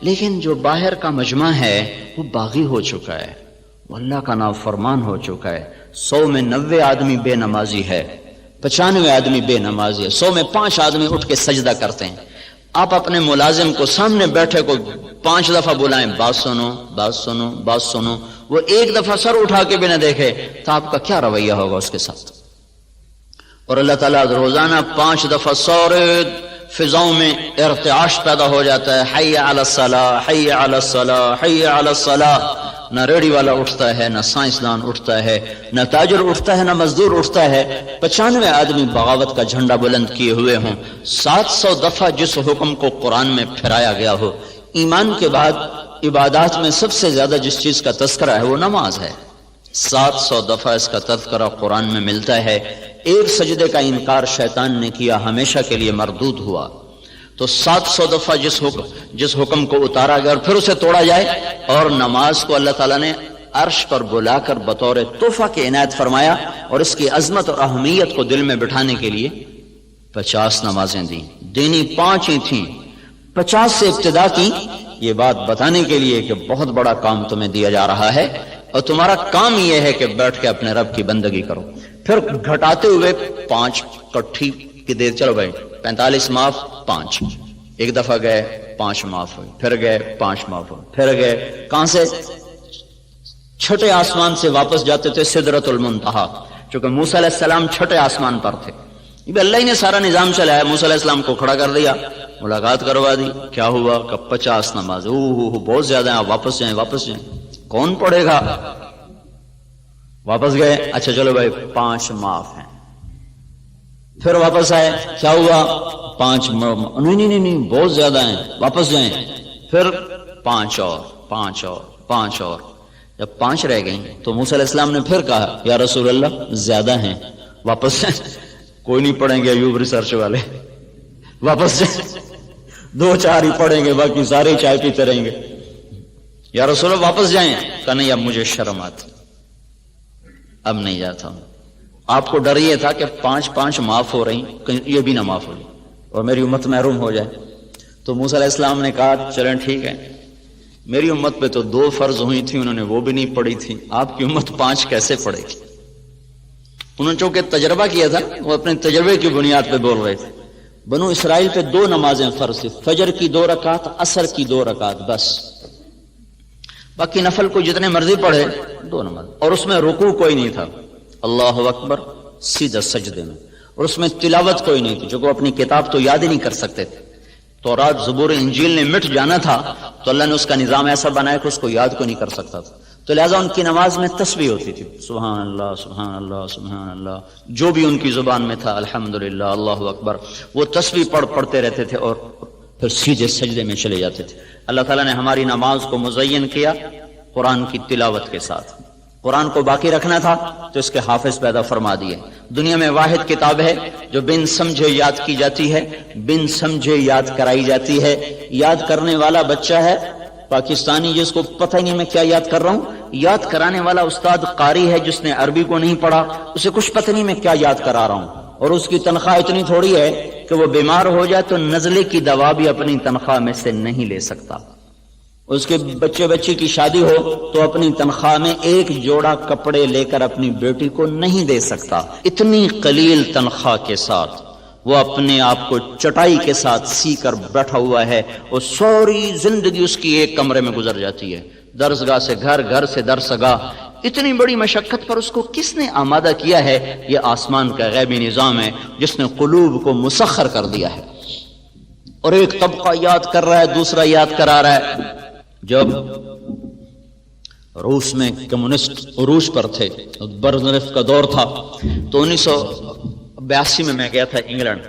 لیکن جو باہر کا مجمع ہے وہ باغی ہو چکا ہے، وہ اللہ کا نافرمان ہو چکا ہے۔ 100 میں 90 آدمی بے نمازی ہے، 95 آدمی بے نمازی ہے، 100 میں 5 آدمی اٹھ کے سجدہ کرتے ہیں۔ آپ اپنے ملازم کو سامنے بیٹھے کو 5 دفعہ بلائیں، بات سنو بات سنو بات سنو، وہ ایک دفعہ سر اٹھا کے بھی نہ دیکھے تو آپ کا کیا رویہ ہوگا اس کے ساتھ؟ اور اللہ تعالیٰ روزانہ 5 دفعہ سورے فضاؤں میں ارتعاش پیدا ہو جاتا ہے، حی علی الصلاۃ حی علی الصلاۃ حی علی الصلاۃ۔ نہ ریڑھی والا اٹھتا ہے، نہ سائنسدان اٹھتا ہے، نہ تاجر اٹھتا ہے، نہ مزدور اٹھتا ہے۔ 95 آدمی بغاوت کا جھنڈا بلند کیے ہوئے ہوں۔ 700 دفعہ جس حکم کو قرآن میں پھیرایا گیا ہو۔ ایمان کے بعد عبادات میں سب سے زیادہ جس چیز کا تذکرہ ہے وہ نماز ہے۔ 700 دفعہ اس کا تذکرہ قرآن میں ملتا ہے۔ ایک سجدے کا انکار شیطان نے کیا، ہمیشہ کے لیے مردود ہوا۔ تو 700 دفعہ جس حکم کو اتارا گیا اور پھر اسے توڑا جائے، اور نماز کو اللہ تعالیٰ نے عرش پر بلا کر بطور تحفہ کے عنایت فرمایا، اور اس کی عظمت اور اہمیت کو دل میں بٹھانے کے لیے 50 نمازیں دیں۔ دینی 5 ہی تھیں، 50 سے ابتدا کی، یہ بات بتانے کے لیے کہ بہت بڑا کام تمہیں دیا جا رہا ہے، اور تمہارا کام یہ ہے کہ بیٹھ کے اپنے رب کی بندگی کرو۔ پھر گھٹاتے ہوئے 5 کٹھی کی دیر، چلو بھائی 45 معاف 5، ایک دفعہ گئے 5 معاف ہوئے، پھر گئے 5 معاف ہوئے، پھر گئے کہاں سے؟ چھٹے آسمان سے واپس جاتے تھے سدرۃ المنتہا، چونکہ موسیٰ علیہ السلام چھٹے آسمان پر تھے۔ یہ اللہ ہی نے سارا نظام چلایا، موسیٰ علیہ السلام کو کھڑا کر دیا، ملاقات کروا دی، کیا ہوا کہ 50 نماز، بہت زیادہ ہیں، آپ واپس جائیں واپس جائیں، کون پڑھے گا؟ واپس گئے، اچھا چلو بھائی 5 معاف ہیں، پھر واپس آئے، کیا ہوا؟ 5 نہیں بہت زیادہ ہیں، واپس جائیں، پھر 5 اور 5 اور 5 اور، جب 5 رہ گئیں تو موسیٰ علیہ السلام نے پھر کہا یا رسول اللہ زیادہ ہیں، واپس جائیں، کوئی نہیں پڑھیں گے ایوب ریسرچ والے، واپس جائیں، 2-4 ہی پڑھیں گے، باقی سارے چائے پیتے رہیں گے، یا رسول اللہ واپس جائیں، کہا نہیں اب مجھے شرم آتی، اب نہیں جاتا ہوں۔ آپ کو ڈر یہ تھا کہ 5 معاف ہو رہی، کہیں یہ بھی نہ معاف ہو جائے اور میری امت محروم ہو جائے۔ تو موسیٰ علیہ السلام نے کہا چلیں ٹھیک ہے، میری امت پہ تو 2 فرض ہوئی تھی، انہوں نے وہ بھی نہیں پڑھی تھی، آپ کی امت 5 کیسے پڑھے گی؟ انہوں نے چونکہ تجربہ کیا تھا، وہ اپنے تجربے کی بنیاد پہ بول رہے تھے۔ بنو اسرائیل پہ 2 نمازیں فرض تھی، فجر کی 2 رکعت، عصر کی 2 رکعت، بس، باقی نفل کو جتنے مرضی پڑھے 2 نماز، اور اس میں رکوع کوئی نہیں تھا، اللہ اکبر سیدھا سجدے میں، اور اس میں تلاوت کوئی نہیں تھی، جو کہ اپنی کتاب تو یاد ہی نہیں کر سکتے تھے، تورات زبور انجیل نے مٹ جانا تھا، تو اللہ نے اس کا نظام ایسا بنایا کہ اس کو یاد کو نہیں کر سکتا تھا، تو لہٰذا ان کی نماز میں تسبیح ہوتی تھی، سبحان اللہ سبحان اللہ سبحان اللہ، جو بھی ان کی زبان میں تھا، الحمدللہ اللہ اکبر، وہ تسبیح پڑھتے رہتے تھے اور پھر سیدھے سجدے میں چلے جاتے تھے۔ اللہ تعالیٰ نے ہماری نماز کو مزین کیا قرآن کی تلاوت کے ساتھ۔ قرآن کو باقی رکھنا تھا تو اس کے حافظ پیدا فرما دیے۔ دنیا میں واحد کتاب ہے جو بن سمجھے یاد کی جاتی ہے، بن سمجھے یاد کرائی جاتی ہے۔ یاد کرنے والا بچہ ہے پاکستانی جس کو پتہ ہی نہیں میں کیا یاد کر رہا ہوں، یاد کرانے والا استاد قاری ہے جس نے عربی کو نہیں پڑھا، اسے کچھ پتہ نہیں میں کیا یاد کرا رہا ہوں، اور اس کی تنخواہ اتنی تھوڑی ہے کہ وہ بیمار ہو جائے تو نزلے کی دوا بھی اپنی تنخواہ میں سے نہیں لے سکتا۔ اس کے بچے کی شادی ہو تو اپنی تنخواہ میں 1 جوڑا کپڑے لے کر اپنی بیٹی کو نہیں دے سکتا۔ اتنی قلیل تنخواہ کے ساتھ وہ اپنے آپ کو چٹائی کے ساتھ سی کر بیٹھا ہوا ہے، اور ساری زندگی اس کی ایک کمرے میں گزر جاتی ہے، درسگاہ سے گھر، گھر سے درسگاہ۔ اتنی بڑی مشقت پر اس کو کس نے آمادہ کیا ہے؟ یہ آسمان کا غیبی نظام ہے جس نے قلوب کو مسخر کر دیا ہے، اور ایک طبقہ یاد کر رہا ہے، دوسرا یاد کرا رہا ہے۔ جب روس میں کمیونسٹ عروج پر تھے، برزنف کا دور تھا، تو 1982 میں گیا تھا انگلینڈ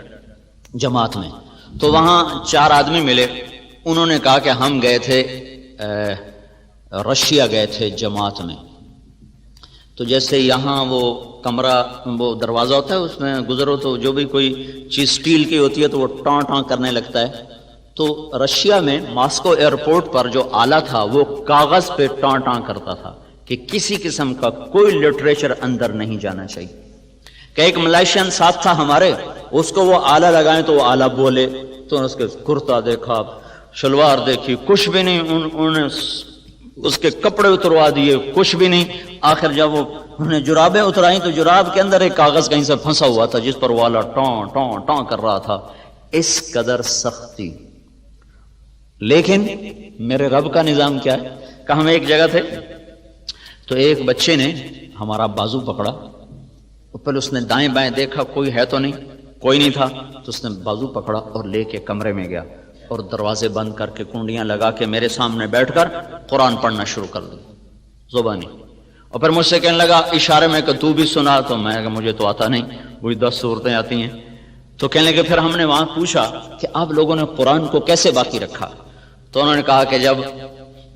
جماعت میں، تو وہاں 4 آدمی ملے، انہوں نے کہا کہ ہم گئے تھے رشیا گئے تھے جماعت میں، تو جیسے یہاں وہ کمرہ وہ دروازہ ہوتا ہے اس میں گزرو تو جو بھی کوئی چیز سٹیل کی ہوتی ہے تو وہ ٹاں ٹاں کرنے لگتا ہے، تو رشیا میں ماسکو ایئرپورٹ پر جو آلہ تھا وہ کاغذ پہ ٹاں ٹاں کرتا تھا کہ کسی قسم کا کوئی لٹریچر اندر نہیں جانا چاہیے، کہ ایک ملائیشین ساتھ تھا ہمارے، اس کو وہ آلہ لگائیں تو وہ آلہ بولے، تو اس کے کرتا دیکھا، شلوار دیکھی، کچھ بھی نہیں، انہوں نے اس کے کپڑے اتروا دیے، کچھ بھی نہیں، آخر جب وہ انہوں نے جرابیں اترائیں تو جراب کے اندر ایک کاغذ کہیں سے پھنسا ہوا تھا جس پر وہ آلہ ٹاں ٹاں ٹاں کر رہا تھا، اس قدر سختی۔ لیکن میرے رب کا نظام کیا ہے کہ ہم ایک جگہ تھے تو ایک بچے نے ہمارا بازو پکڑا، پہلے اس نے دائیں بائیں دیکھا کوئی ہے تو نہیں، کوئی نہیں تھا، تو اس نے بازو پکڑا اور لے کے کمرے میں گیا اور دروازے بند کر کے کنڈیاں لگا کے میرے سامنے بیٹھ کر قرآن پڑھنا شروع کر دی زبانی، اور پھر مجھ سے کہنے لگا اشارے میں کہ تو بھی سنا، تو میں کہ مجھے تو آتا نہیں، وہی 10 صورتیں آتی ہیں، تو کہنے لگے پھر ہم نے وہاں پوچھا کہ آپ لوگوں نے قرآن کو کیسے باقی رکھا، تو انہوں نے کہا کہ جب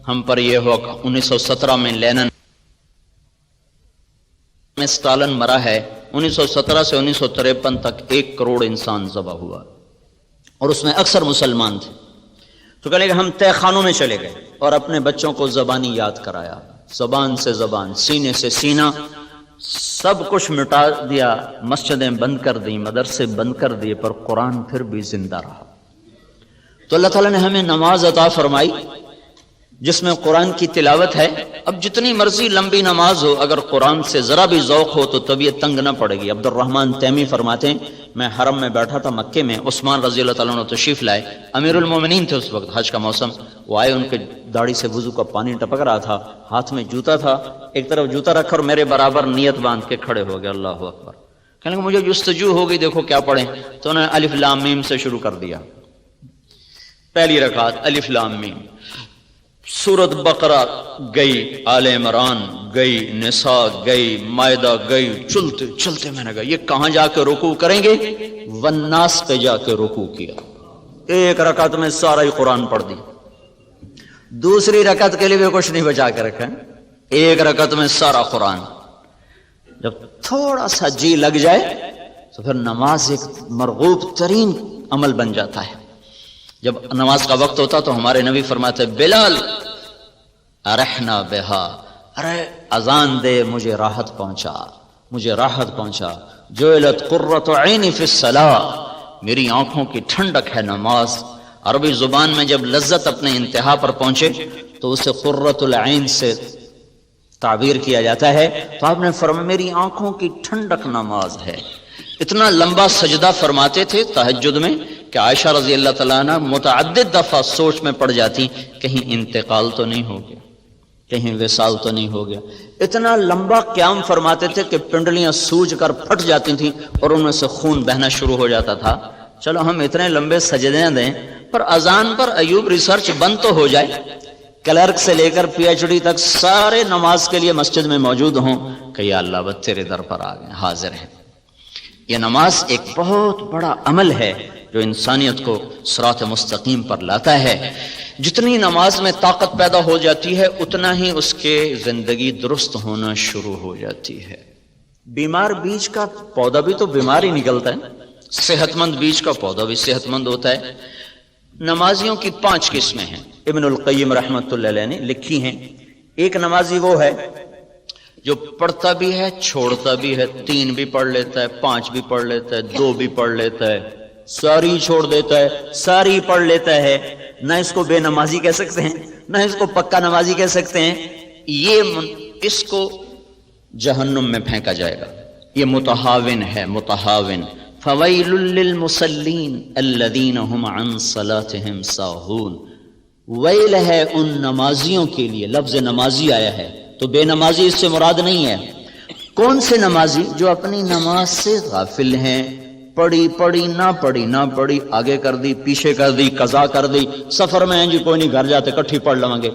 ہم پر یہ ہوا 1917 میں لینن میں اسٹالن مرا ہے، 1917 سے 1953 تک 1 کروڑ انسان ذبح ہوا اور اس میں اکثر مسلمان تھے، تو کہنے لگے ہم تہ خانوں میں چلے گئے اور اپنے بچوں کو زبانی یاد کرایا، زبان سے زبان، سینے سے سینہ، سب کچھ مٹا دیا، مسجدیں بند کر دیں، مدرسے بند کر دیے، پر قرآن پھر بھی زندہ رہا۔ تو اللہ تعالیٰ نے ہمیں نماز عطا فرمائی جس میں قرآن کی تلاوت ہے، اب جتنی مرضی لمبی نماز ہو اگر قرآن سے ذرا بھی ذوق ہو تو طبیعت تنگ نہ پڑے گی۔ عبد الرحمن تیمی فرماتے ہیں میں حرم میں بیٹھا تھا مکے میں، عثمان رضی اللہ تعالیٰ عنہ تشریف لائے، امیر المومنین تھے اس وقت، حج کا موسم، وہ آئے، ان کے داڑھی سے وضو کا پانی ٹپک رہا تھا، ہاتھ میں جوتا تھا، ایک طرف جوتا رکھا اور میرے برابر نیت باندھ کے کھڑے ہو گئے، اللہ اکبر، کہنے لگے مجھے جستجو ہو گئی، دیکھو کیا پڑھیں، تو انہوں نے الف لام میم سے شروع کر دیا، پہلی رکعت الف لام میم، سورت بقرہ گئی، آل عمران گئی، نساء گئی، مائدہ گئی، چلتے چلتے میں نے کہا یہ کہاں جا کے رکوع کریں گے، والناس پہ جا کے رکوع کیا، ایک رکعت میں سارا ہی قرآن پڑھ دی، دوسری رکعت کے لیے بھی کچھ نہیں بچا کے رکھا، ایک رکعت میں سارا قرآن۔ جب تھوڑا سا جی لگ جائے تو پھر نماز ایک مرغوب ترین عمل بن جاتا ہے۔ جب نماز کا وقت ہوتا تو ہمارے نبی فرماتے بلال ارحنا بہا، ارے اذان دے مجھے راحت پہنچا، مجھے راحت پہنچا، جعلت قرۃ عینی فی الصلاۃ، میری آنکھوں کی ٹھنڈک ہے نماز۔ عربی زبان میں جب لذت اپنے انتہا پر پہنچے تو اسے قرۃ العین سے تعبیر کیا جاتا ہے، تو آپ نے فرمایا میری آنکھوں کی ٹھنڈک نماز ہے۔ اتنا لمبا سجدہ فرماتے تھے تہجد میں کہ عائشہ رضی اللہ تعالیٰ عنہ متعدد دفعہ سوچ میں پڑ جاتی کہیں انتقال تو نہیں ہو گیا، کہیں وصال تو نہیں ہو گیا۔ اتنا لمبا قیام فرماتے تھے کہ پنڈلیاں سوج کر پھٹ جاتی تھیں اور ان میں سے خون بہنا شروع ہو جاتا تھا۔ چلو ہم اتنے لمبے سجدے دیں پر اذان پر ایوب ریسرچ بند تو ہو جائے، کلرک سے لے کر پی ایچ ڈی تک سارے نماز کے لیے مسجد میں موجود ہوں کہ یا اللہ بس تیرے در پر آ گئے، حاضر ہیں۔ یہ نماز ایک بہت بڑا عمل ہے جو انسانیت کو صراط مستقیم پر لاتا ہے۔ جتنی نماز میں طاقت پیدا ہو جاتی ہے اتنا ہی اس کے زندگی درست ہونا شروع ہو جاتی ہے۔ بیمار بیج کا پودا بھی تو بیمار ہی نکلتا ہے، صحت مند بیج کا پودا بھی صحت مند ہوتا ہے۔ نمازیوں کی 5 قسمیں ہیں، ابن القیم رحمۃ اللہ علیہ نے لکھی ہیں۔ ایک نمازی وہ ہے جو پڑھتا بھی ہے چھوڑتا بھی ہے، 3 بھی پڑھ لیتا ہے، 5 بھی پڑھ لیتا ہے، 2 بھی پڑھ لیتا ہے، ساری چھوڑ دیتا ہے، ساری پڑھ لیتا ہے۔ نہ اس کو بے نمازی کہہ سکتے ہیں نہ اس کو پکا نمازی کہہ سکتے ہیں، اس کو جہنم میں پھینکا جائے گا، یہ متہاون ہے، متہاون۔ فویل للمصلین الذین هم عن صلاتهم ساہون، ویل ہے ان نمازیوں کے لیے، لفظ نمازی آیا ہے تو بے نمازی اس سے مراد نہیں ہے۔ کون سے نمازی؟ جو اپنی نماز سے غافل ہیں، پڑی نہ پڑی، آگے کر دی پیچھے کر دی، قضا کر دی، سفر میں ہیں جی کوئی نہیں گھر جاتے کٹھی پڑھ لیں گے۔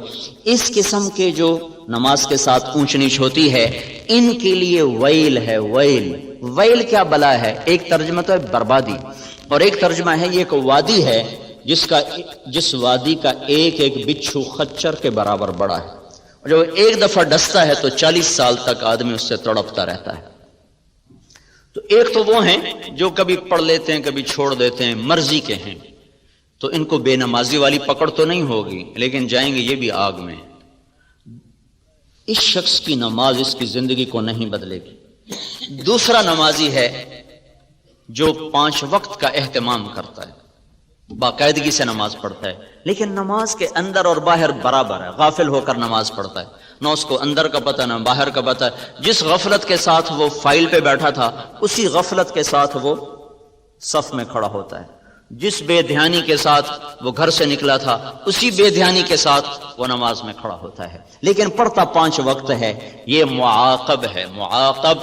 اس قسم کے جو نماز کے ساتھ اونچ نیچ ہوتی ہے، ان کے لیے ویل ہے۔ ویل کیا بلا ہے؟ ایک ترجمہ تو ہے بربادی، اور ایک ترجمہ ہے یہ ایک وادی ہے جس وادی کا ایک ایک بچھو خچر کے برابر بڑا ہے، اور جو ایک دفعہ ڈستا ہے تو 40 سال تک آدمی اس سے تڑپتا رہتا ہے۔ تو ایک تو وہ ہیں جو کبھی پڑھ لیتے ہیں کبھی چھوڑ دیتے ہیں، مرضی کے ہیں، تو ان کو بے نمازی والی پکڑ تو نہیں ہوگی، لیکن جائیں گے یہ بھی آگ میں۔ اس شخص کی نماز اس کی زندگی کو نہیں بدلے گی۔ دوسرا نمازی ہے جو 5 وقت کا اہتمام کرتا ہے، باقاعدگی سے نماز پڑھتا ہے، لیکن نماز کے اندر اور باہر برابر ہے، غافل ہو کر نماز پڑھتا ہے، نہ اس کو اندر کا پتہ نہ باہر کا پتہ۔ جس غفلت کے ساتھ وہ فائل پہ بیٹھا تھا، اسی غفلت کے ساتھ وہ صف میں کھڑا ہوتا ہے۔ جس بے دھیانی کے ساتھ وہ گھر سے نکلا تھا، اسی بے دھیانی کے ساتھ وہ نماز میں کھڑا ہوتا ہے، لیکن پڑھتا 5 وقت ہے۔ یہ معاقب ہے، معاقب۔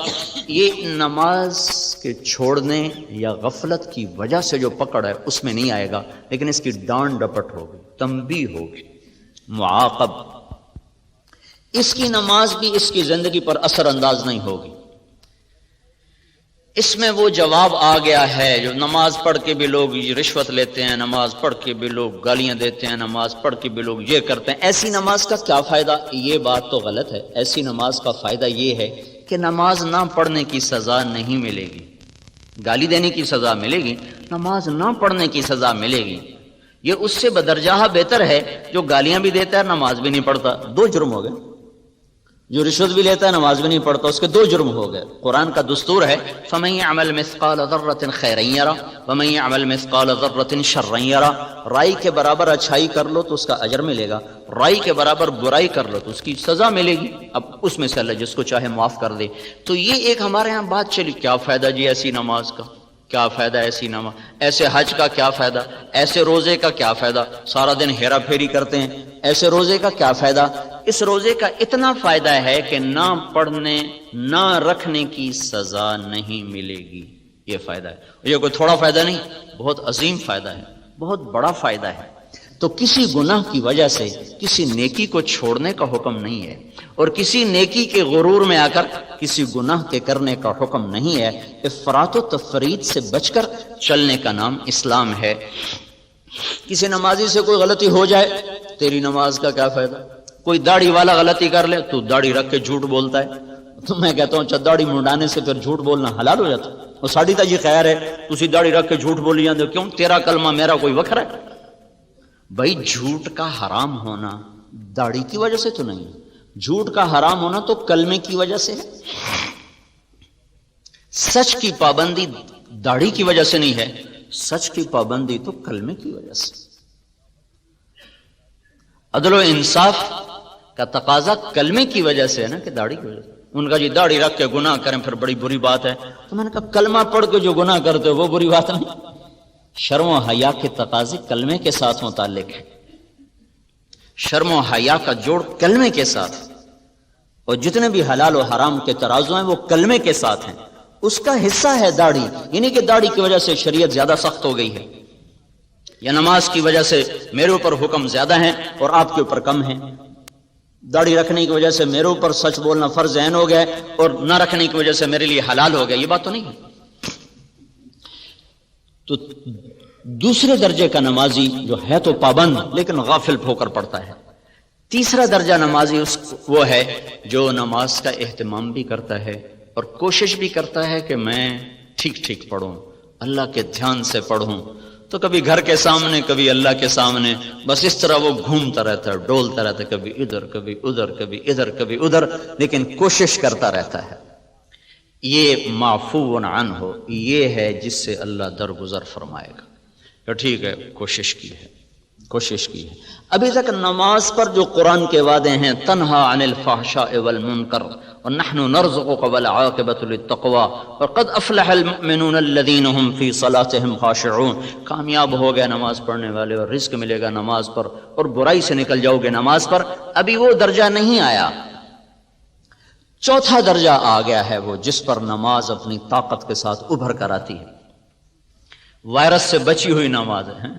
یہ نماز کے چھوڑنے یا غفلت کی وجہ سے جو پکڑ ہے اس میں نہیں آئے گا، لیکن اس کی ڈانٹ ڈپٹ ہوگی، تنبیہ ہوگی، معاقب۔ اس کی نماز بھی اس کی زندگی پر اثر انداز نہیں ہوگی۔ اس میں وہ جواب آ گیا ہے جو نماز پڑھ کے بھی لوگ رشوت لیتے ہیں، نماز پڑھ کے بھی لوگ گالیاں دیتے ہیں، نماز پڑھ کے بھی لوگ یہ کرتے ہیں۔ ایسی نماز کا کیا فائدہ؟ یہ بات تو غلط ہے۔ ایسی نماز کا فائدہ یہ ہے کہ نماز نہ پڑھنے کی سزا نہیں ملے گی، گالی دینے کی سزا ملے گی، نماز نہ پڑھنے کی سزا ملے گی۔ یہ اس سے بدرجہ بہتر ہے جو گالیاں بھی دیتا ہے نماز بھی نہیں پڑھتا، 2 جرم ہو گئے۔ جو رشوت بھی لیتا ہے نماز بھی نہیں پڑھتا، اس کے 2 جرم ہو گئے۔ قرآن کا دستور ہے فَمَن يَعْمَلْ مِثْقَالَ ذَرَّةٍ خَيْرًا يَرَهُ وَمَن يَعْمَلْ مِثْقَالَ ذَرَّةٍ شَرًّا يَرَهُ۔ رائی کے برابر اچھائی کر لو تو اس کا اجر ملے گا، رائی کے برابر برائی کر لو تو اس کی سزا ملے گی۔ اب اس میں سے اللہ جس کو چاہے معاف کر دے۔ تو یہ ایک ہمارے ہاں بات چلی، کیا فائدہ جی ایسی نماز کا، کیا فائدہ ایسی نماز، ایسے حج کا کیا فائدہ، ایسے روزے کا کیا فائدہ، سارا دن ہیرا پھیری کرتے ہیں، ایسے روزے کا کیا فائدہ؟ اس روزے کا اتنا فائدہ ہے کہ نہ پڑھنے نہ رکھنے کی سزا نہیں ملے گی، یہ فائدہ ہے۔ یہ کوئی تھوڑا فائدہ نہیں، بہت عظیم فائدہ ہے، بہت بڑا فائدہ ہے۔ تو کسی گناہ کی وجہ سے کسی نیکی کو چھوڑنے کا حکم نہیں ہے، اور کسی نیکی کے غرور میں آ کر کسی گناہ کے کرنے کا حکم نہیں ہے۔ افراط و تفرید سے بچ کر چلنے کا نام اسلام ہے۔ کسی نمازی سے کوئی غلطی ہو جائے، تیری نماز کا کیا فائدہ؟ کوئی داڑھی والا غلطی کر لے تو داڑھی رکھ کے جھوٹ بولتا ہے، تو میں کہتا ہوں اچھا داڑھی منڈانے سے پھر جھوٹ بولنا حلال ہو جاتا ہے؟ اور ساڑھی تا جی خیر ہے تسی داڑھی رکھ کے جھوٹ بولی جاندے ہو، کیوں؟ تیرا کلمہ میرا کوئی وکھرا ہے؟ بھائی جھوٹ کا حرام ہونا داڑھی کی وجہ سے تو نہیں، جھوٹ کا حرام ہونا تو کلمے کی وجہ سے ہے۔ سچ کی پابندی داڑھی کی وجہ سے نہیں ہے، سچ کی پابندی تو کلمے کی وجہ سے۔ عدل و انصاف کا تقاضا کلمے کی وجہ سے ہے نا، کہ داڑھی کی وجہ سے۔ ان کا جی داڑھی رکھ کے گناہ کریں پھر بڑی بری بات ہے، تو میں نے کہا کلمہ پڑھ کے جو گناہ کرتے ہو وہ بری بات نہیں۔ شرم و حیا کے تقاضے کلمے کے ساتھ متعلق ہے، شرم و حیا کا جوڑ کلمے کے ساتھ، اور جتنے بھی حلال و حرام کے ترازو ہیں وہ کلمے کے ساتھ ہیں۔ اس کا حصہ ہے داڑھی، یعنی کہ داڑھی کی وجہ سے شریعت زیادہ سخت ہو گئی ہے، یا نماز کی وجہ سے میرے اوپر حکم زیادہ ہیں اور آپ کے اوپر کم ہیں، داڑھی رکھنے کی وجہ سے میرے اوپر سچ بولنا فرض عین ہو گیا اور نہ رکھنے کی وجہ سے میرے لیے حلال ہو گیا، یہ بات تو نہیں ہے۔ تو دوسرے درجے کا نمازی جو ہے تو پابند لیکن غافل ہو کر پڑھتا ہے۔ تیسرا درجہ نمازی وہ ہے جو نماز کا اہتمام بھی کرتا ہے اور کوشش بھی کرتا ہے کہ میں ٹھیک ٹھیک پڑھوں، اللہ کے دھیان سے پڑھوں، تو کبھی گھر کے سامنے کبھی اللہ کے سامنے، بس اس طرح وہ گھومتا رہتا ہے، ڈولتا رہتا ہے، کبھی ادھر کبھی ادھر کبھی ادھر کبھی ادھر، لیکن کوشش کرتا رہتا ہے۔ یہ معفو عنہ، یہ ہے جس سے اللہ درگزر فرمائے گا کہ ٹھیک ہے کوشش کی ہے، کوشش کی ہے۔ ابھی تک نماز پر جو قرآن کے وعدے ہیں، تنہا عن الفحشاء والمنکر ونحن نرزقک والعاقبۃ للتقوی وقد افلح المؤمنون الذین هم فی صلاتهم خاشعون، کامیاب ہو گئے نماز پڑھنے والے اور رزق ملے گا نماز پر، اور برائی سے نکل جاؤ گے نماز پر۔ ابھی وہ درجہ نہیں آیا، چوتھا درجہ آ گیا ہے، وہ جس پر نماز اپنی طاقت کے ساتھ ابھر کر آتی ہے۔ وائرس سے بچی ہوئی نماز ہے.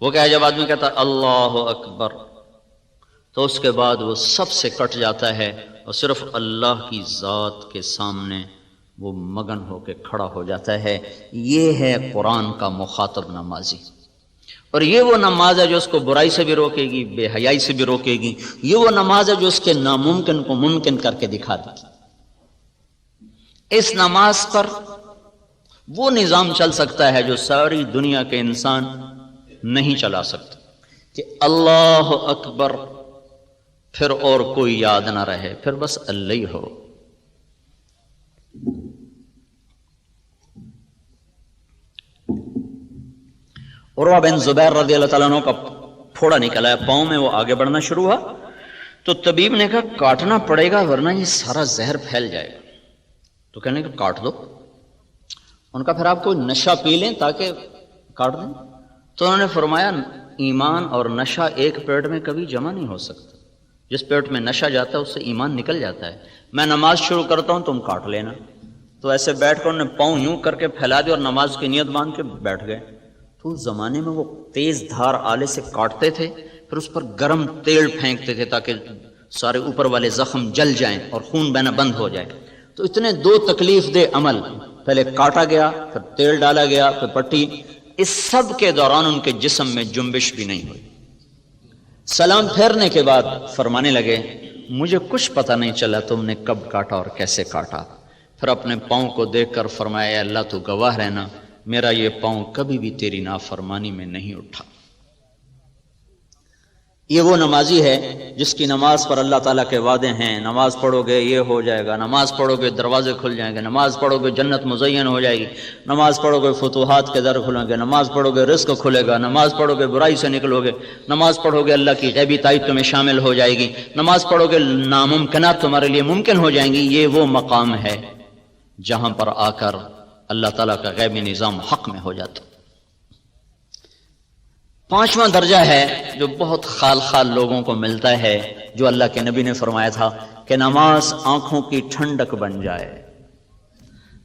وہ کیا ہے، جب آدمی کہتا ہے اللہ اکبر تو اس کے بعد وہ سب سے کٹ جاتا ہے اور صرف اللہ کی ذات کے سامنے وہ مگن ہو کے کھڑا ہو جاتا ہے. یہ ہے قرآن کا مخاطب نمازی. اور یہ وہ نماز ہے جو اس کو برائی سے بھی روکے گی، بے حیائی سے بھی روکے گی. یہ وہ نماز ہے جو اس کے ناممکن کو ممکن کر کے دکھا دے گی. اس نماز پر وہ نظام چل سکتا ہے جو ساری دنیا کے انسان نہیں چلا سکتے، کہ اللہ اکبر پھر اور کوئی یاد نہ رہے، پھر بس اللہ ہی ہو. عروہ بن زبیر رضی اللہ تعالیٰ عنہ کا پھوڑا نکلا ہے پاؤں میں، وہ آگے بڑھنا شروع ہوا تو طبیب نے کہا کاٹنا پڑے گا ورنہ یہ سارا زہر پھیل جائے گا. تو کہنے کہ کاٹ دو. ان کا پھر آپ کوئی نشہ پی لیں تاکہ کاٹ دیں. تو انہوں نے فرمایا ایمان اور نشہ ایک پیٹ میں کبھی جمع نہیں ہو سکتا. جس پیٹ میں نشہ جاتا ہے اس سے ایمان نکل جاتا ہے. میں نماز شروع کرتا ہوں تم کاٹ لینا. تو ایسے بیٹھ کر انہوں نے پاؤں یوں کر کے پھیلا دی اور نماز کی نیت باندھ کے بیٹھ گئے. تو اس زمانے میں وہ تیز دھار آلے سے کاٹتے تھے، پھر اس پر گرم تیل پھینکتے تھے تاکہ سارے اوپر والے زخم جل جائیں اور خون بہنا بند ہو جائے. تو اتنے دو تکلیف دہ عمل، پہلے کاٹا گیا، پھر تیل ڈالا گیا، پھر پٹی. اس سب کے دوران ان کے جسم میں جنبش بھی نہیں ہوئی. سلام پھیرنے کے بعد فرمانے لگے مجھے کچھ پتہ نہیں چلا تم نے کب کاٹا اور کیسے کاٹا. پھر اپنے پاؤں کو دیکھ کر فرمایا اے اللہ تو گواہ رہنا میرا یہ پاؤں کبھی بھی تیری نافرمانی میں نہیں اٹھا. یہ وہ نمازی ہے جس کی نماز پر اللہ تعالیٰ کے وعدے ہیں. نماز پڑھو گے یہ ہو جائے گا، نماز پڑھو گے دروازے کھل جائیں گے، نماز پڑھو گے جنت مزین ہو جائے گی، نماز پڑھو گے فتوحات کے در کھلیں گے، نماز پڑھو گے رزق کھلے گا، نماز پڑھو گے برائی سے نکلو گے، نماز پڑھو گے اللہ کی غیبی تائید تمہیں شامل ہو جائے گی، نماز پڑھو گے ناممکنات تمہارے لیے ممکن ہو جائیں گی. یہ وہ مقام ہے جہاں پر آ کر اللہ تعالیٰ کا غیبی نظام حق میں ہو جاتا. پانچواں درجہ ہے جو بہت خال خال لوگوں کو ملتا ہے، جو اللہ کے نبی نے فرمایا تھا کہ نماز آنکھوں کی ٹھنڈک بن جائے،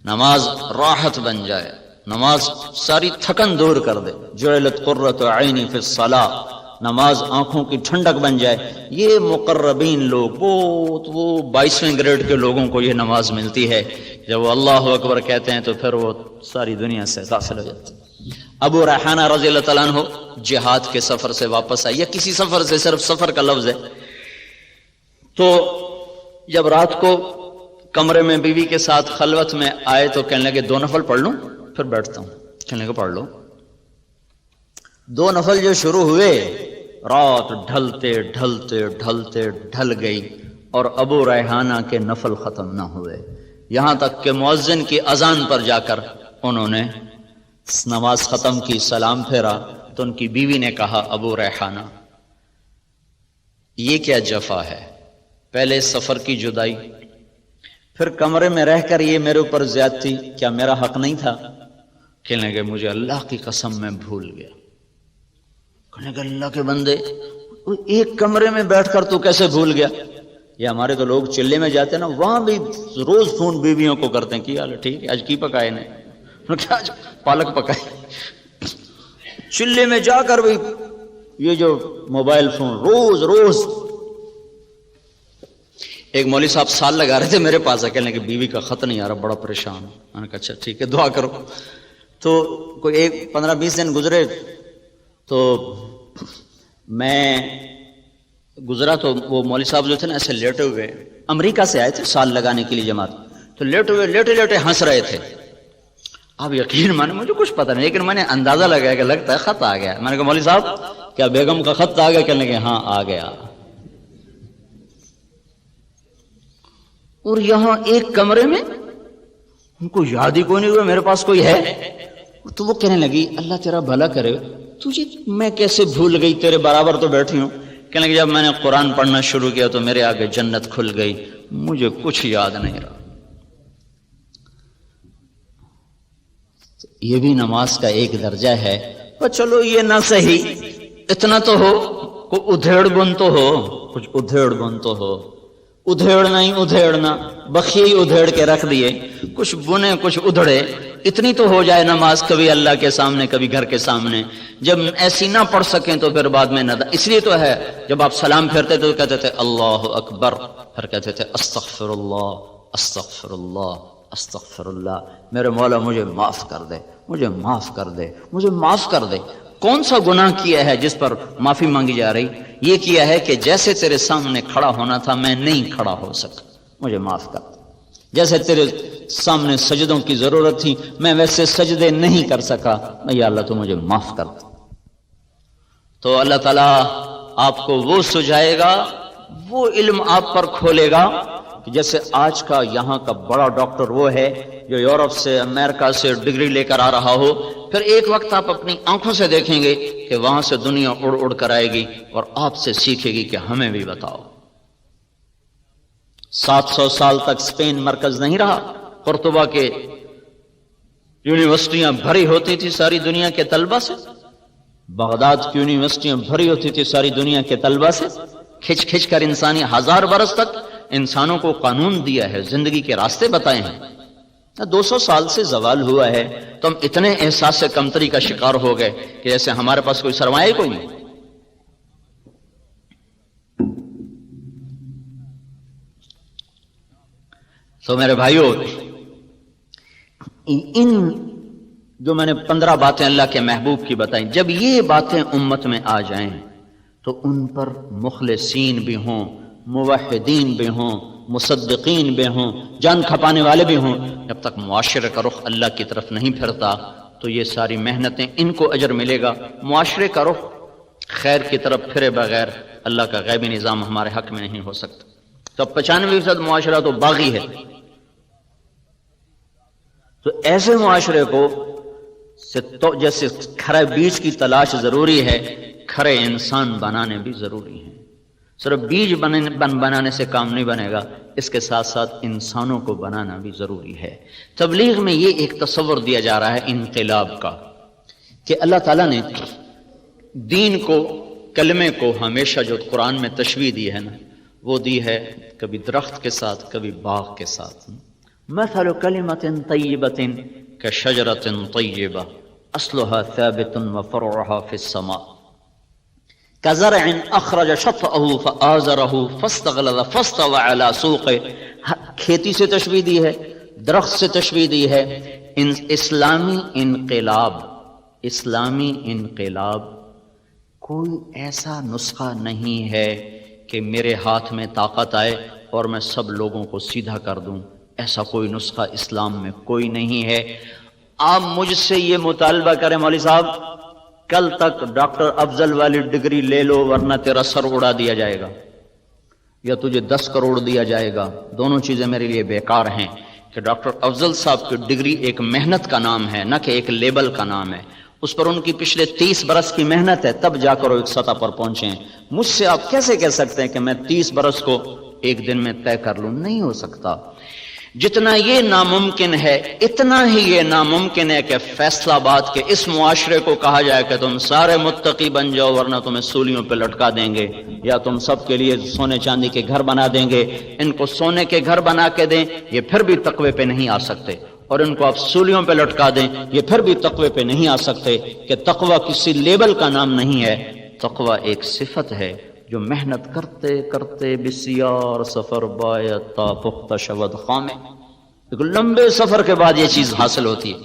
نماز راحت بن جائے، نماز ساری تھکن دور کر دے. جعلت قرۃ عینی فی الصلاۃ، نماز آنکھوں کی ٹھنڈک بن جائے. یہ مقربین لوگ، وہ 22ویں گریڈ کے لوگوں کو یہ نماز ملتی ہے. جب وہ اللہ اکبر کہتے ہیں تو پھر وہ ساری دنیا سے غافل ہو جاتے ہیں. ابو ریحانہ رضی اللہ تعالیٰ عنہ جہاد کے سفر سے واپس آئے، یا کسی سفر سے، صرف سفر کا لفظ ہے. تو جب رات کو کمرے میں بیوی کے ساتھ خلوت میں آئے تو کہنے لگے 2 نفل پڑھ لوں پھر بیٹھتا ہوں. کہنے لگے پڑھ لو. 2 نفل جو شروع ہوئے، رات ڈھلتے ڈھلتے ڈھلتے ڈھل گئی اور ابو ریحانہ کے نفل ختم نہ ہوئے، یہاں تک کہ مؤذن کی اذان پر جا کر انہوں نے نماز ختم کی، سلام پھیرا تو ان کی بیوی نے کہا ابو ریحانہ یہ کیا جفا ہے، پہلے سفر کی جدائی، پھر کمرے میں رہ کر یہ میرے اوپر زیادتی، کیا میرا حق نہیں تھا؟ کہنے لگے مجھے اللہ کی قسم میں بھول گیا. کہنے لگے اللہ کے بندے ایک کمرے میں بیٹھ کر تو کیسے بھول گیا؟ یہ ہمارے تو لوگ چلے میں جاتے ہیں نا، وہاں بھی روز فون بیویوں کو کرتے ہیں، کیا ٹھیک ہے آج کی پکائے نے، کیا پالک پکائے. چلے میں جا کر بھی یہ جو موبائل فون روز. ایک مولوی صاحب سال لگا رہے تھے میرے پاس، کہنے کہ بیوی کا خط نہیں آ رہا، بڑا پریشان. میں نے کہا اچھا ٹھیک ہے دعا کرو. تو کوئی 15-20 دن گزرے تو میں گزرا تو وہ مولوی صاحب جو تھے نا ایسے لیٹے ہوئے، امریکہ سے آئے تھے سال لگانے کے لیے جماعت، تو لیٹے ہنس رہے تھے. اب یقین مانے مجھے کچھ پتہ نہیں، لیکن میں نے اندازہ لگایا کہ لگتا ہے خط آ گیا. میں نے کہا مولوی صاحب کیا بیگم کا خط آ گیا؟ کہنے لگے ہاں آ گیا. اور یہاں ایک کمرے میں ان کو یاد ہی کوئی نہیں ہوا میرے پاس کوئی ہے. تو وہ کہنے لگی اللہ تیرا بھلا کرے، تجھے میں کیسے بھول گئی، تیرے برابر تو بیٹھی ہوں. کہنے لگے جب میں نے قرآن پڑھنا شروع کیا تو میرے آگے جنت کھل گئی، مجھے کچھ یاد نہیں رہا. یہ بھی نماز کا ایک درجہ ہے. اور چلو یہ نہ صحیح، اتنا تو ہو، کوئی ادھیڑ بن تو ہو، کچھ ادھیڑ بن تو ہو. ادھیڑنا ہی ادھیڑنا، بخیے ادھیڑ کے رکھ دیے، کچھ بنے کچھ ادھڑے. اتنی تو ہو جائے نماز کبھی اللہ کے سامنے کبھی گھر کے سامنے. جب ایسی نہ پڑھ سکیں تو پھر بعد میں اس لیے تو ہے جب آپ سلام پھیرتے تو کہتے تھے اللہ اکبر، پھر کہتے تھے استغفر اللہ استغفر اللہ استغفر اللہ، میرے مولا مجھے معاف کر دے، مجھے معاف کر دے، مجھے معاف کر دے. کون سا گناہ کیا ہے جس پر معافی مانگی جا رہی؟ یہ کیا ہے کہ جیسے تیرے سامنے کھڑا ہونا تھا میں نہیں کھڑا ہو سکا، مجھے معاف کر دے. جیسے تیرے سامنے سجدوں کی ضرورت تھی میں ویسے سجدے نہیں کر سکا، یا اللہ تو مجھے معاف کر دے. تو اللہ تعالیٰ آپ کو وہ سجائے گا، وہ علم آپ پر کھولے گا کہ جیسے آج کا یہاں کا بڑا ڈاکٹر وہ ہے جو یورپ سے امریکہ سے ڈگری لے کر آ رہا ہو، پھر ایک وقت آپ اپنی آنکھوں سے دیکھیں گے کہ وہاں سے دنیا اڑ اڑ کر آئے گی اور آپ سے سیکھے گی کہ ہمیں بھی بتاؤ. 700 سال تک اسپین مرکز نہیں رہا، قرطبہ کے یونیورسٹیاں بھری ہوتی تھی ساری دنیا کے طلبہ سے، بغداد کی یونیورسٹیاں بھری ہوتی تھی ساری دنیا کے طلبہ سے. کھچ کھچ کر انسانی 1000 برس تک انسانوں کو قانون دیا ہے، زندگی کے راستے بتائے ہیں. 200 سال سے زوال ہوا ہے تو ہم اتنے احساس سے کمتری کا شکار ہو گئے کہ جیسے ہمارے پاس کوئی سرمایہ کوئی نہیں. تو میرے بھائیوں، ان جو میں نے 15 باتیں اللہ کے محبوب کی بتائیں، جب یہ باتیں امت میں آ جائیں تو ان پر مخلصین بھی ہوں، موحدین بھی ہوں، مصدقین بھی ہوں، جان کھپانے والے بھی ہوں، جب تک معاشرے کا رخ اللہ کی طرف نہیں پھرتا تو یہ ساری محنتیں ان کو اجر ملے گا. معاشرے کا رخ خیر کی طرف پھرے بغیر اللہ کا غیبی نظام ہمارے حق میں نہیں ہو سکتا. تو 95% معاشرہ تو باغی ہے. تو ایسے معاشرے کو جیسے کھرے بیج کی تلاش ضروری ہے، کھرے انسان بنانے بھی ضروری ہیں. صرف بیج بنانے سے کام نہیں بنے گا، اس کے ساتھ ساتھ انسانوں کو بنانا بھی ضروری ہے. تبلیغ میں یہ ایک تصور دیا جا رہا ہے انقلاب کا کہ اللہ تعالیٰ نے دین کو، کلمے کو ہمیشہ جو قرآن میں تشبیہ دی ہے نا، وہ دی ہے کبھی درخت کے ساتھ کبھی باغ کے ساتھ. مثل کلمۃ طیبۃ کشجرۃ طیبہ اصلها ثابت وفرعها فی السماء کزرع اخرج شطأه فآزره فاستغلظ فاستوى على سوقه. کھیتی سے تشبیہ دی ہے، درخت سے تشبیہ دی ہے. اسلامی انقلاب کوئی ایسا نسخہ نہیں ہے کہ میرے ہاتھ میں طاقت آئے اور میں سب لوگوں کو سیدھا کر دوں. ایسا کوئی نسخہ اسلام میں کوئی نہیں ہے. آپ مجھ سے یہ مطالبہ کریں مولوی صاحب کل تک ڈاکٹر افضل والی ڈگری لے لو ورنہ تیرا سر اڑا دیا جائے گا یا تجھے 10 کروڑ دیا جائے گا، دونوں چیزیں میرے لیے بیکار ہیں. کہ ڈاکٹر افضل صاحب کی ڈگری ایک محنت کا نام ہے، نہ کہ ایک لیبل کا نام ہے. اس پر ان کی پچھلے 30 برس کی محنت ہے، تب جا کر وہ ایک سطح پر پہنچے ہیں. مجھ سے آپ کیسے کہہ سکتے ہیں کہ میں 30 برس کو ایک دن میں طے کر لوں؟ نہیں ہو سکتا. جتنا یہ ناممکن ہے اتنا ہی یہ ناممکن ہے کہ فیصلہ آباد کے اس معاشرے کو کہا جائے کہ تم سارے متقی بن جاؤ ورنہ تمہیں سولیوں پہ لٹکا دیں گے، یا تم سب کے لیے سونے چاندی کے گھر بنا دیں گے. ان کو سونے کے گھر بنا کے دیں، یہ پھر بھی تقوی پہ نہیں آ سکتے. اور ان کو آپ سولیوں پہ لٹکا دیں، یہ پھر بھی تقوی پہ نہیں آ سکتے. کہ تقوی کسی لیبل کا نام نہیں ہے، تقوی ایک صفت ہے جو محنت کرتے کرتے بسیار سفر باید تا پختہ شود خامے، ایک لمبے سفر کے بعد یہ چیز حاصل ہوتی ہے.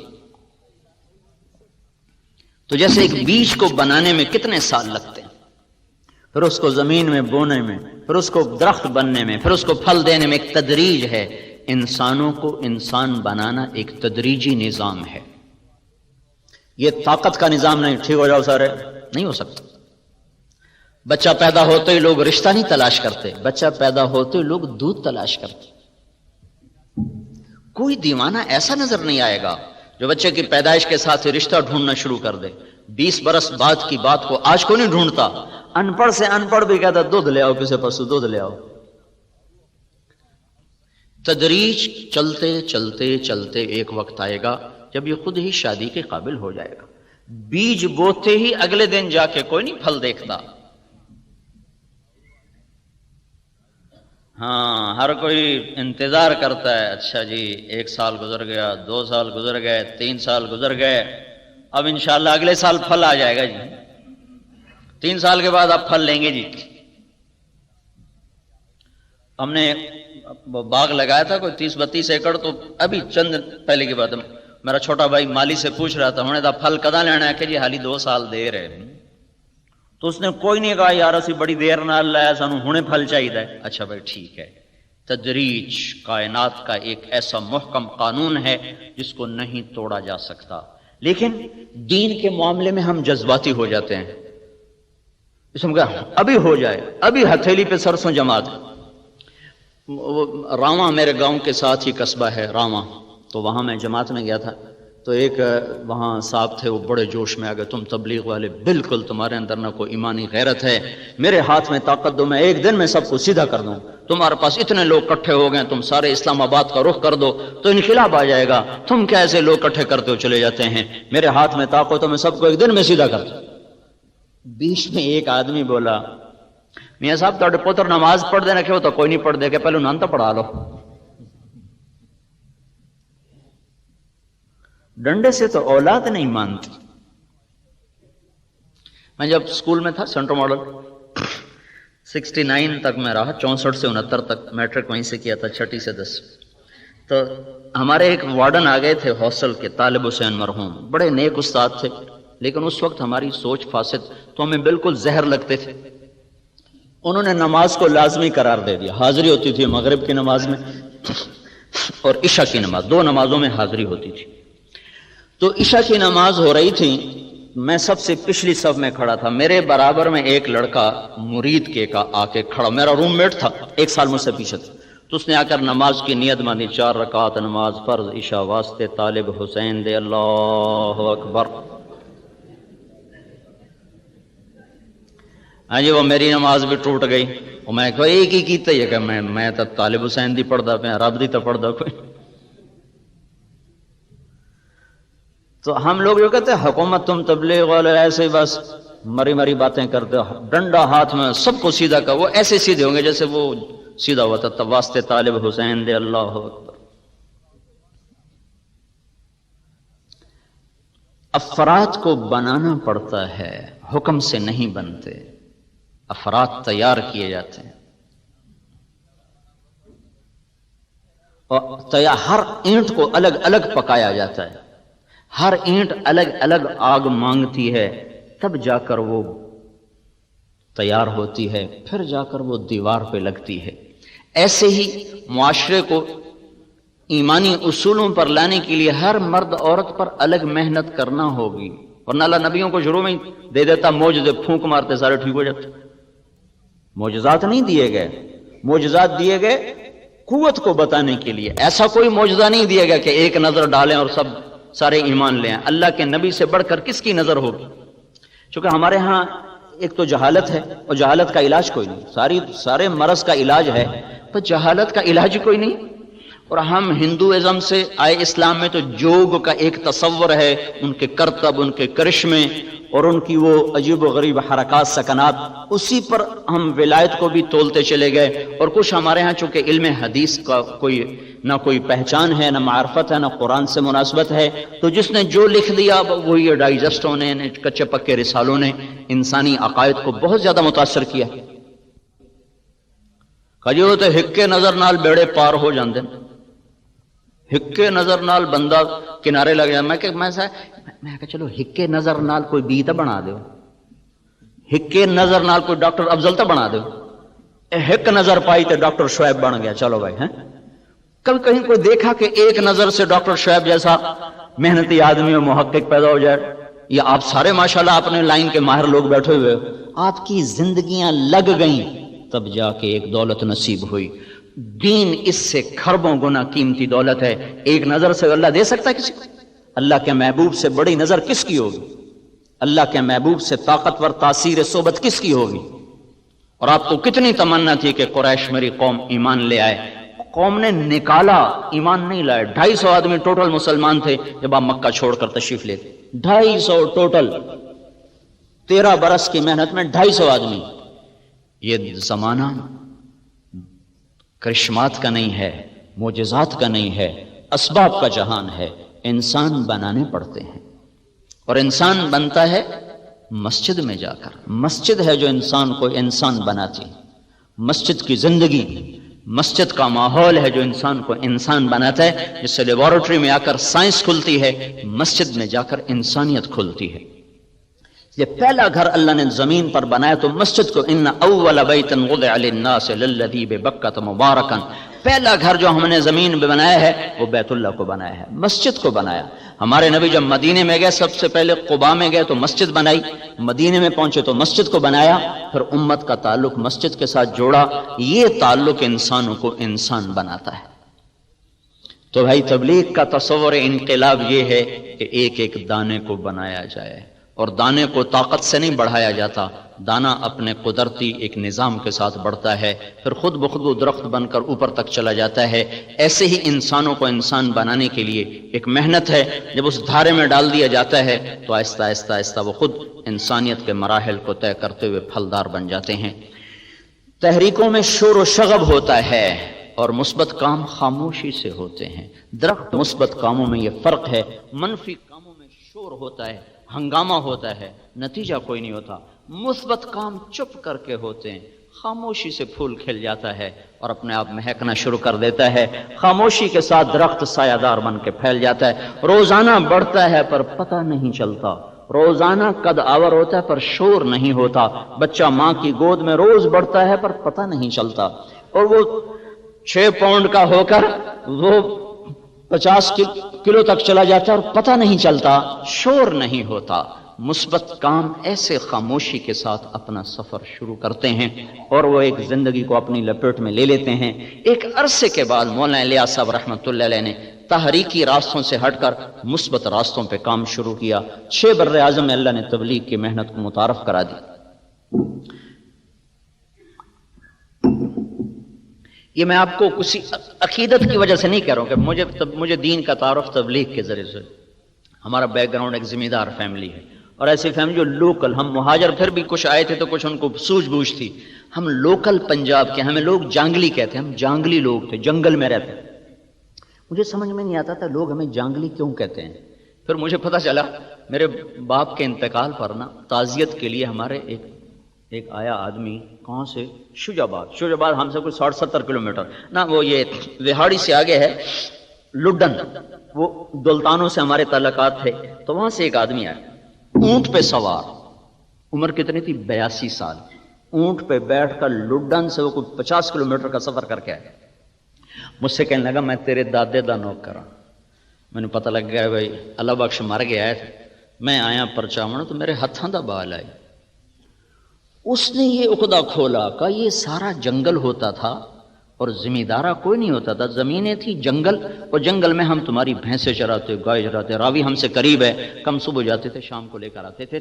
تو جیسے ایک بیج کو بنانے میں کتنے سال لگتے ہیں، پھر اس کو زمین میں بونے میں، پھر اس کو درخت بننے میں، پھر اس کو پھل دینے میں ایک تدریج ہے. انسانوں کو انسان بنانا ایک تدریجی نظام ہے. یہ طاقت کا نظام نہیں، ٹھیک ہو جاؤ سارے، نہیں ہو سکتا. بچہ پیدا ہوتے ہی لوگ رشتہ نہیں تلاش کرتے، بچہ پیدا ہوتے ہی لوگ دودھ تلاش کرتے. کوئی دیوانہ ایسا نظر نہیں آئے گا جو بچے کی پیدائش کے ساتھ ہی رشتہ ڈھونڈنا شروع کر دے. 20 برس بعد کی بات کو آج کو نہیں ڈھونڈتا. ان پڑھ سے ان پڑھ بھی کہتا دودھ لے آؤ، کسی پرسوں دودھ لے آؤ. تدریج چلتے چلتے چلتے ایک وقت آئے گا جب یہ خود ہی شادی کے قابل ہو جائے گا. بیج بوتے ہی اگلے دن جا کے کوئی نہیں پھل دیکھتا. ہاں ہر کوئی انتظار کرتا ہے، اچھا جی 1 سال گزر گیا، 2 سال گزر گئے، 3 سال گزر گئے، اب انشاءاللہ اگلے سال پھل آ جائے گا جی، 3 سال کے بعد آپ پھل لیں گے جی۔ ہم نے باغ لگایا تھا کوئی 30-32 ایکڑ، تو ابھی چند پہلے کی بات ہے، میرا چھوٹا بھائی مالی سے پوچھ رہا تھا، انہوں نے کہا پھل کدا لینا ہے کہ جی حالی 2 سال دیر ہے، تو اس نے کوئی نہیں کہا یار اسی بڑی دیر نال لایا سانو ہنے پھل چاہیے۔ اچھا بھائی ٹھیک ہے، تدریج کائنات کا ایک ایسا محکم قانون ہے جس کو نہیں توڑا جا سکتا، لیکن دین کے معاملے میں ہم جذباتی ہو جاتے ہیں، اس میں کہا ابھی ہو جائے، ابھی ہتھیلی پہ سرسوں جما دے۔ راواں میرے گاؤں کے ساتھ ہی قصبہ ہے راواں، تو وہاں میں جماعت میں گیا تھا، تو ایک وہاں صاحب تھے، وہ بڑے جوش میں آ گئے، تم تبلیغ والے بالکل تمہارے اندر نہ کوئی ایمانی غیرت ہے، میرے ہاتھ میں طاقت دو، میں ایک دن میں سب کو سیدھا کر دوں، تمہارے پاس اتنے لوگ اکٹھے ہو گئے، تم سارے اسلام آباد کا رخ کر دو تو انقلاب آ جائے گا، تم کیا ایسے لوگ اکٹھے کرتے ہو چلے جاتے ہیں، میرے ہاتھ میں طاقت تو میں سب کو ایک دن میں سیدھا کر دوں۔ بیچ میں ایک آدمی بولا میاں صاحب تھوڑے پوتر نماز پڑھ دے رکھے ہو تو کوئی نہیں پڑھ دے کہ پہلے انہوں نے تو پڑھا لو، ڈنڈے سے تو اولاد نہیں مانتی۔ میں جب اسکول میں تھا سینٹر ماڈل 69 تک میں رہا، 64 سے 69 تک میٹرک وہیں سے کیا تھا، 6 سے 10، تو ہمارے ایک وارڈن آ گئے تھے ہاسٹل کے، طالب حسین مرحوم، بڑے نیک استاد تھے، لیکن اس وقت ہماری سوچ فاسد، تو ہمیں بالکل زہر لگتے تھے۔ انہوں نے نماز کو لازمی قرار دے دیا، حاضری ہوتی تھی مغرب کی نماز میں اور عشاء کی نماز، 2 نمازوں میں حاضری ہوتی تھی۔ تو عشاء کی نماز ہو رہی تھی، میں سب سے پچھلی صف میں کھڑا تھا، میرے برابر میں ایک لڑکا مرید کے کا آ کے کھڑا، میرا روم میٹ تھا، 1 سال مجھ سے پیچھے تھا، تو اس نے آ کر نماز کی نیت باندھی، 4 رکعت نماز فرض عشاء واسطے طالب حسین دے، اللہ اکبر۔ ہاں جی وہ میری نماز بھی ٹوٹ گئی، اور میں کہا ایک ہی کیتا ہے کہ میں تو طالب حسین دی پڑھدا پیا، رب دی تو پڑھدا کوئی۔ تو ہم لوگ جو کہتے ہیں حکومت تم تبلیغ والے ایسے ہی بس مری مری باتیں کرتے ہو، ڈنڈا ہاتھ میں سب کو سیدھا کر، وہ ایسے سیدھے ہوں گے جیسے وہ سیدھا ہوا تھا، واسطے طالب حسین دے، اللہ اکبر۔ افراد کو بنانا پڑتا ہے، حکم سے نہیں بنتے، افراد تیار کیے جاتے ہیں، اور ہر اینٹ کو الگ الگ پکایا جاتا ہے، ہر اینٹ الگ الگ آگ مانگتی ہے، تب جا کر وہ تیار ہوتی ہے، پھر جا کر وہ دیوار پہ لگتی ہے۔ ایسے ہی معاشرے کو ایمانی اصولوں پر لانے کے لیے ہر مرد عورت پر الگ محنت کرنا ہوگی، ورنہ اللہ نبیوں کو شروع میں ہی دے دیتا معجزے، پھونک مارتے سارے ٹھیک ہو جاتے۔ معجزات نہیں دیے گئے، معجزات دیے گئے قوت کو بتانے کے لیے، ایسا کوئی معجزہ نہیں دیا گیا کہ ایک نظر ڈالیں اور سب سارے ایمان لے آئیں۔ اللہ کے نبی سے بڑھ کر کس کی نظر ہوگی؟ چونکہ ہمارے ہاں ایک تو جہالت ہے، اور جہالت کا علاج کوئی نہیں، سارے مرض کا علاج ہے، پر جہالت کا علاج کوئی نہیں۔ اور ہم ہندوازم سے آئے اسلام میں تو جوگ کا ایک تصور ہے، ان کے کرتب، ان کے کرشمے اور ان کی وہ عجیب و غریب حرکات سکنات، اسی پر ہم ولایت کو بھی تولتے چلے گئے۔ اور کچھ ہمارے ہاں چونکہ علم حدیث کا نہ کوئی پہچان ہے، نہ معرفت ہے، نہ قرآن سے مناسبت ہے، تو جس نے جو لکھ دیا وہی ڈائجسٹوں نے، کچے پکے رسالوں نے انسانی عقائد کو بہت زیادہ متاثر کیا۔ کجو تو ہکے نظر نال بیڑے پار ہو جاندے، ہکے نظر نال بندہ کنارے لگ جائے۔ میں کہ چلو ہکے نظر نال کوئی بی تو بنا دیو، ہکے نظر نال کوئی ڈاکٹر افضل تو بنا دیو، ہک نظر پائی تو ڈاکٹر شعیب بن گیا، چلو بھائی۔ ہیں کل کہیں کوئی دیکھا کہ ایک نظر سے ڈاکٹر شعیب جیسا محنتی آدمی اور محقق پیدا ہو جائے؟ یا آپ سارے ماشاءاللہ اپنے لائن کے ماہر لوگ بیٹھے ہوئے، آپ کی زندگیاں لگ گئیں، تب جا کے ایک دولت نصیب ہوئی۔ دین اس سے کھربوں گنا قیمتی دولت ہے، ایک نظر سے اللہ دے سکتا ہے کسی کو؟ اللہ کے محبوب سے بڑی نظر کس کی ہوگی؟ اللہ کے محبوب سے طاقتور تاثیر صحبت کس کی ہوگی؟ اور آپ کو کتنی تمنا تھی کہ قریش میری قوم ایمان لے آئے، قوم نے نکالا، ایمان نہیں لائے۔ 250 آدمی ٹوٹل مسلمان تھے جب آپ مکہ چھوڑ کر تشریف لے گئے، 250 ٹوٹل، 13 برس کی محنت میں 250 آدمی۔ یہ زمانہ کرشمات کا نہیں ہے، معجزات کا نہیں ہے، اسباب کا جہان ہے، انسان بنانے پڑتے ہیں۔ اور انسان بنتا ہے مسجد میں جا کر۔ مسجد ہے جو انسان کو انسان بناتی، مسجد کی زندگی، مسجد کا ماحول ہے جو انسان کو انسان بناتا ہے، جس سے لیبارٹری میں آ کر سائنس کھلتی ہے، مسجد میں جا کر انسانیت کھلتی ہے۔ یہ پہلا گھر اللہ نے زمین پر بنایا تو مسجد کو، ان اول بیت وضع للناس للذی ببکۃ مبارکا، پہلا گھر جو ہم نے زمین پہ بنایا ہے وہ بیت اللہ کو بنایا ہے، مسجد کو بنایا۔ ہمارے نبی جب مدینے میں گئے سب سے پہلے قباء میں گئے تو مسجد بنائی، مدینے میں پہنچے تو مسجد کو بنایا، پھر امت کا تعلق مسجد کے ساتھ جوڑا۔ یہ تعلق انسانوں کو انسان بناتا ہے۔ تو بھائی تبلیغ کا تصور انقلاب یہ ہے کہ ایک ایک دانے کو بنایا جائے، اور دانے کو طاقت سے نہیں بڑھایا جاتا، دانا اپنے قدرتی ایک نظام کے ساتھ بڑھتا ہے، پھر خود بخود وہ درخت بن کر اوپر تک چلا جاتا ہے۔ ایسے ہی انسانوں کو انسان بنانے کے لیے ایک محنت ہے، جب اس دھارے میں ڈال دیا جاتا ہے تو آہستہ آہستہ آہستہ وہ خود انسانیت کے مراحل کو طے کرتے ہوئے پھلدار بن جاتے ہیں۔ تحریکوں میں شور و شغب ہوتا ہے اور مثبت کام خاموشی سے ہوتے ہیں۔ درخت مثبت کاموں میں یہ فرق ہے، منفی کاموں میں شور ہوتا ہے، ہنگامہ ہوتا ہے، نتیجہ کوئی نہیں ہوتا۔ مثبت کام چپ کر کے ہوتے ہیں، خاموشی سے پھول کھل جاتا ہے اور اپنے آپ مہکنا شروع کر دیتا ہے۔ خاموشی کے ساتھ درخت سایہ دار بن کے پھیل جاتا ہے، روزانہ بڑھتا ہے پر پتہ نہیں چلتا، روزانہ قد آور ہوتا ہے پر شور نہیں ہوتا۔ بچہ ماں کی گود میں روز بڑھتا ہے پر پتہ نہیں چلتا، اور وہ 6 پاؤنڈ کا ہو کر وہ 50 کلو تک چلا جاتا ہے اور پتہ نہیں چلتا، شور نہیں ہوتا۔ مثبت کام ایسے خاموشی کے ساتھ اپنا سفر شروع کرتے ہیں اور وہ ایک زندگی کو اپنی لپیٹ میں لے لیتے ہیں۔ ایک عرصے کے بعد مولانا الیاس صاحب رحمۃ اللہ علیہ نے تحریکی راستوں سے ہٹ کر مثبت راستوں پہ کام شروع کیا۔ 6 بر اعظم میں اللہ نے تبلیغ کی محنت کو متعارف کرا دی۔ یہ میں آپ کو کسی عقیدت کی وجہ سے نہیں کہہ رہا ہوں کہ مجھے دین کا تعارف تبلیغ کے ذریعے سے۔ ہمارا بیک گراؤنڈ ایک ذمہ دار فیملی ہے، اور ایسی فیملی جو لوکل، ہم مہاجر پھر بھی کچھ آئے تھے تو کچھ ان کو سوجھ بوجھ تھی، ہم لوکل پنجاب کے، ہمیں لوگ جانگلی کہتے ہیں، ہم جانگلی لوگ تھے، جنگل میں رہتے ہیں۔ مجھے سمجھ میں نہیں آتا تھا لوگ ہمیں جانگلی کیوں کہتے ہیں، پھر مجھے پتہ چلا میرے باپ کے انتقال پر نا تعزیت کے لیے ہمارے ایک آیا آدمی، کہاں سے؟ شوج آباد ہم سے کوئی 60-70 کلومیٹر نا، وہ یہ وہاڑی سے آگے ہے لڈن، وہ دلتانوں سے ہمارے تعلقات تھے، تو وہاں سے ایک آدمی آیا اونٹ پہ سوار، عمر کتنی تھی؟ 82 سال، اونٹ پہ بیٹھ کر لڈن سے وہ کوئی 50 کلومیٹر کا سفر کر کے آیا۔ مجھ سے کہنے لگا میں تیرے دادے دا نوکر ہوں۔ میں نے پتہ لگ گیا بھائی اللہ بخش مر گیا ہے، میں آیا پرچاون تو میرے ہاتھاں دا بال آئی۔ اس نے یہ عقدہ کھولا کہ یہ سارا جنگل ہوتا تھا اور ذمہ دارہ کوئی نہیں ہوتا تھا، زمینیں تھی، جنگل، اور جنگل میں ہم تمہاری بھینسیں چراتے، گائے چراتے، راوی ہم سے قریب ہے، کم صبح جاتے تھے شام کو لے کر آتے تھے۔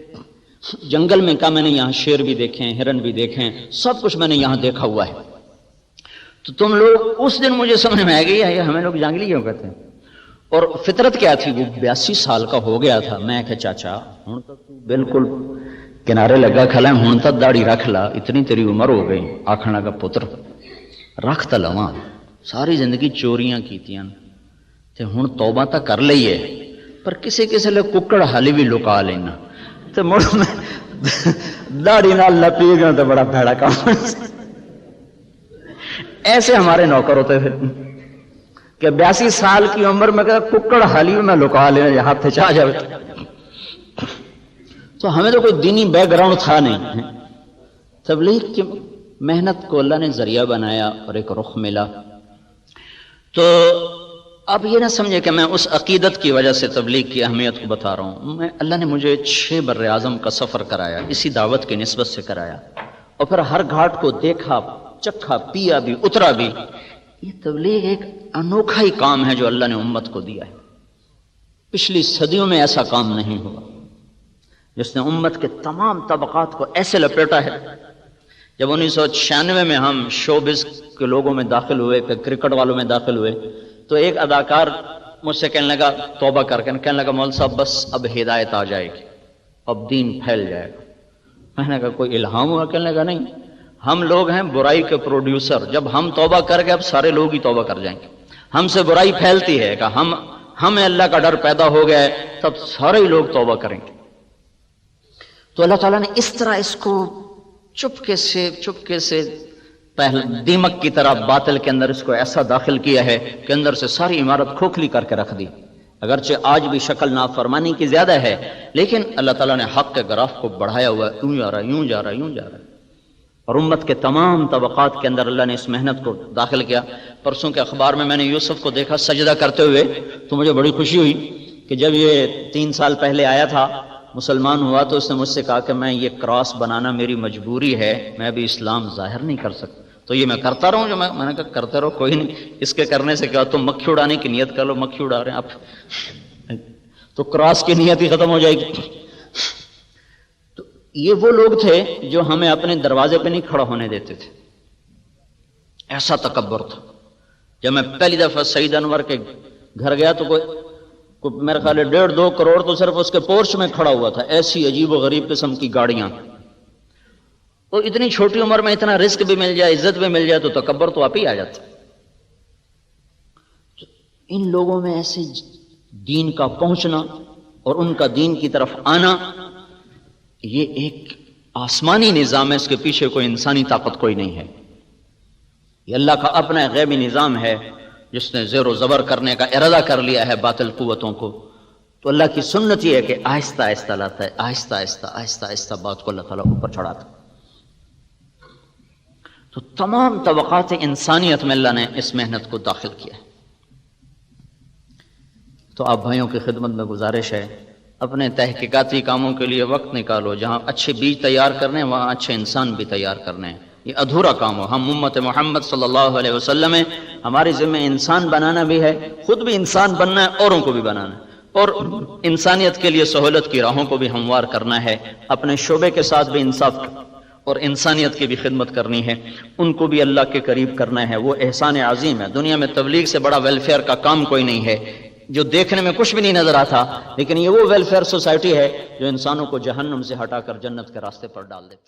جنگل میں کہا میں نے یہاں شیر بھی دیکھے ہیں، ہرن بھی دیکھے ہیں، سب کچھ میں نے یہاں دیکھا ہوا ہے۔ تو تم لوگ، اس دن مجھے سمجھ میں آ گئی ہے ہمیں لوگ جانگلی کیوں کہتے ہیں۔ اور فطرت کیا تھی، وہ 82 سال کا ہو گیا تھا۔ میں کہ چاچا ہوں تو بالکل کنارے لگا کھلا ہے، ہوں تو داڑھی رکھ لا، اتنی تیری عمر ہو گئی۔ آکھنا کا پتر رکھ تو لواں، ساری زندگی چوریاں کیتیاں تے ہوں توبہ تو کر لئیے، پر کسی کسی لے ککڑ حالی بھی لکا لینا، تے مڑ میں داڑھی نال لپی گیا تو بڑا بھڑا کام۔ ایسے ہمارے نوکر ہوتے تھے کہ 82 سال کی عمر میں کہ ککڑ حالی میں لکا لینا، یہ ہاتھ چاہ جائے۔ تو ہمیں تو کوئی دینی بیک گراؤنڈ تھا نہیں۔ تبلیغ کی محنت کو اللہ نے ذریعہ بنایا اور ایک رخ ملا۔ تو اب یہ نہ سمجھے کہ میں اس عقیدت کی وجہ سے تبلیغ کی اہمیت کو بتا رہا ہوں۔ اللہ نے مجھے 6 بر اعظم کا سفر کرایا، اسی دعوت کی نسبت سے کرایا، اور پھر ہر گھاٹ کو دیکھا، چکھا، پیا بھی، اترا بھی۔ یہ تبلیغ ایک انوکھا ہی کام ہے جو اللہ نے امت کو دیا ہے۔ پچھلی صدیوں میں ایسا کام نہیں ہوا جس نے امت کے تمام طبقات کو ایسے لپیٹا ہے۔ جب 1996 میں ہم شوبز کے لوگوں میں داخل ہوئے، کرکٹ والوں میں داخل ہوئے، تو ایک اداکار مجھ سے کہنے لگا، توبہ کر کے کہنے لگا مول صاحب بس اب ہدایت آ جائے گی، اب دین پھیل جائے گا۔ میں نے کہا کوئی الہام ہوا؟ کہنے لگا نہیں، ہم لوگ ہیں برائی کے پروڈیوسر. جب ہم توبہ کر گئے اب سارے لوگ ہی توبہ کر جائیں گے. ہم سے برائی پھیلتی ہے کہ ہمیں اللہ کا ڈر پیدا ہو گیا ہے تب سارے لوگ توبہ کریں گے. تو اللہ تعالیٰ نے اس طرح اس کو چپکے سے پہلے دیمک کی طرح باطل کے اندر اس کو ایسا داخل کیا ہے کہ اندر سے ساری عمارت کھوکھلی کر کے رکھ دی. اگرچہ آج بھی شکل نافرمانی کی زیادہ ہے لیکن اللہ تعالیٰ نے حق کے گراف کو بڑھایا ہوا ہے. یوں جا رہا ہے، یوں جا رہا ہے، یوں جا رہا ہے. اور امت کے تمام طبقات کے اندر اللہ نے اس محنت کو داخل کیا. پرسوں کے اخبار میں نے یوسف کو دیکھا سجدہ کرتے ہوئے تو مجھے بڑی خوشی ہوئی کہ جب یہ 3 سال پہلے آیا تھا مسلمان ہوا تو اس نے مجھ سے کہا کہ میں یہ کراس بنانا میری مجبوری ہے، میں بھی اسلام ظاہر نہیں کر سکتا. تو یہ میں کرتا رہوں. جو میں نے کہا کرتے رہو، کوئی نہیں، اس کے کرنے سے کیا تم مکھی اڑانے کی نیت کر لو. مکھی اڑا رہے ہیں آپ تو کراس کی نیت ہی ختم ہو جائے گی. تو یہ وہ لوگ تھے جو ہمیں اپنے دروازے پہ نہیں کھڑا ہونے دیتے تھے. ایسا تکبر تھا. جب میں پہلی دفعہ سعید انور کے گھر گیا تو کوئی میرے خیال ہے 1.5-2 کروڑ تو صرف اس کے پورچ میں کھڑا ہوا تھا. ایسی عجیب و غریب قسم کی گاڑیاں. تو اتنی چھوٹی عمر میں اتنا رزق بھی مل جائے، عزت بھی مل جائے تو تکبر تو آپ ہی آ جاتا. ان لوگوں میں ایسے دین کا پہنچنا اور ان کا دین کی طرف آنا یہ ایک آسمانی نظام ہے. اس کے پیچھے کوئی انسانی طاقت کوئی نہیں ہے. یہ اللہ کا اپنا غیبی نظام ہے جس نے زیر و زبر کرنے کا ارادہ کر لیا ہے باطل قوتوں کو. تو اللہ کی سنت یہ ہے کہ آہستہ آہستہ لاتا ہے، آہستہ آہستہ بات کو اللہ تعالیٰ اوپر چڑھاتا ہے. تو تمام طبقات انسانیت میں اللہ نے اس محنت کو داخل کیا ہے. تو آپ بھائیوں کی خدمت میں گزارش ہے اپنے تحقیقاتی کاموں کے لیے وقت نکالو. جہاں اچھے بیج تیار کرنے ہیں وہاں اچھے انسان بھی تیار کرنے ہیں. یہ ادھورا کام ہو. ہم امت محمد صلی اللہ علیہ وسلم ہیں، ہماری ذمہ انسان بنانا بھی ہے، خود بھی انسان بننا ہے، اوروں کو بھی بنانا ہے، اور انسانیت کے لیے سہولت کی راہوں کو بھی ہموار کرنا ہے. اپنے شعبے کے ساتھ بھی انصاف اور انسانیت کی بھی خدمت کرنی ہے. ان کو بھی اللہ کے قریب کرنا ہے. وہ احسان عظیم ہے. دنیا میں تبلیغ سے بڑا ویلفیئر کا کام کوئی نہیں ہے جو دیکھنے میں کچھ بھی نہیں نظر آتا، لیکن یہ وہ ویلفیئر سوسائٹی ہے جو انسانوں کو جہنم سے ہٹا کر جنت کے راستے پر ڈال دیتی.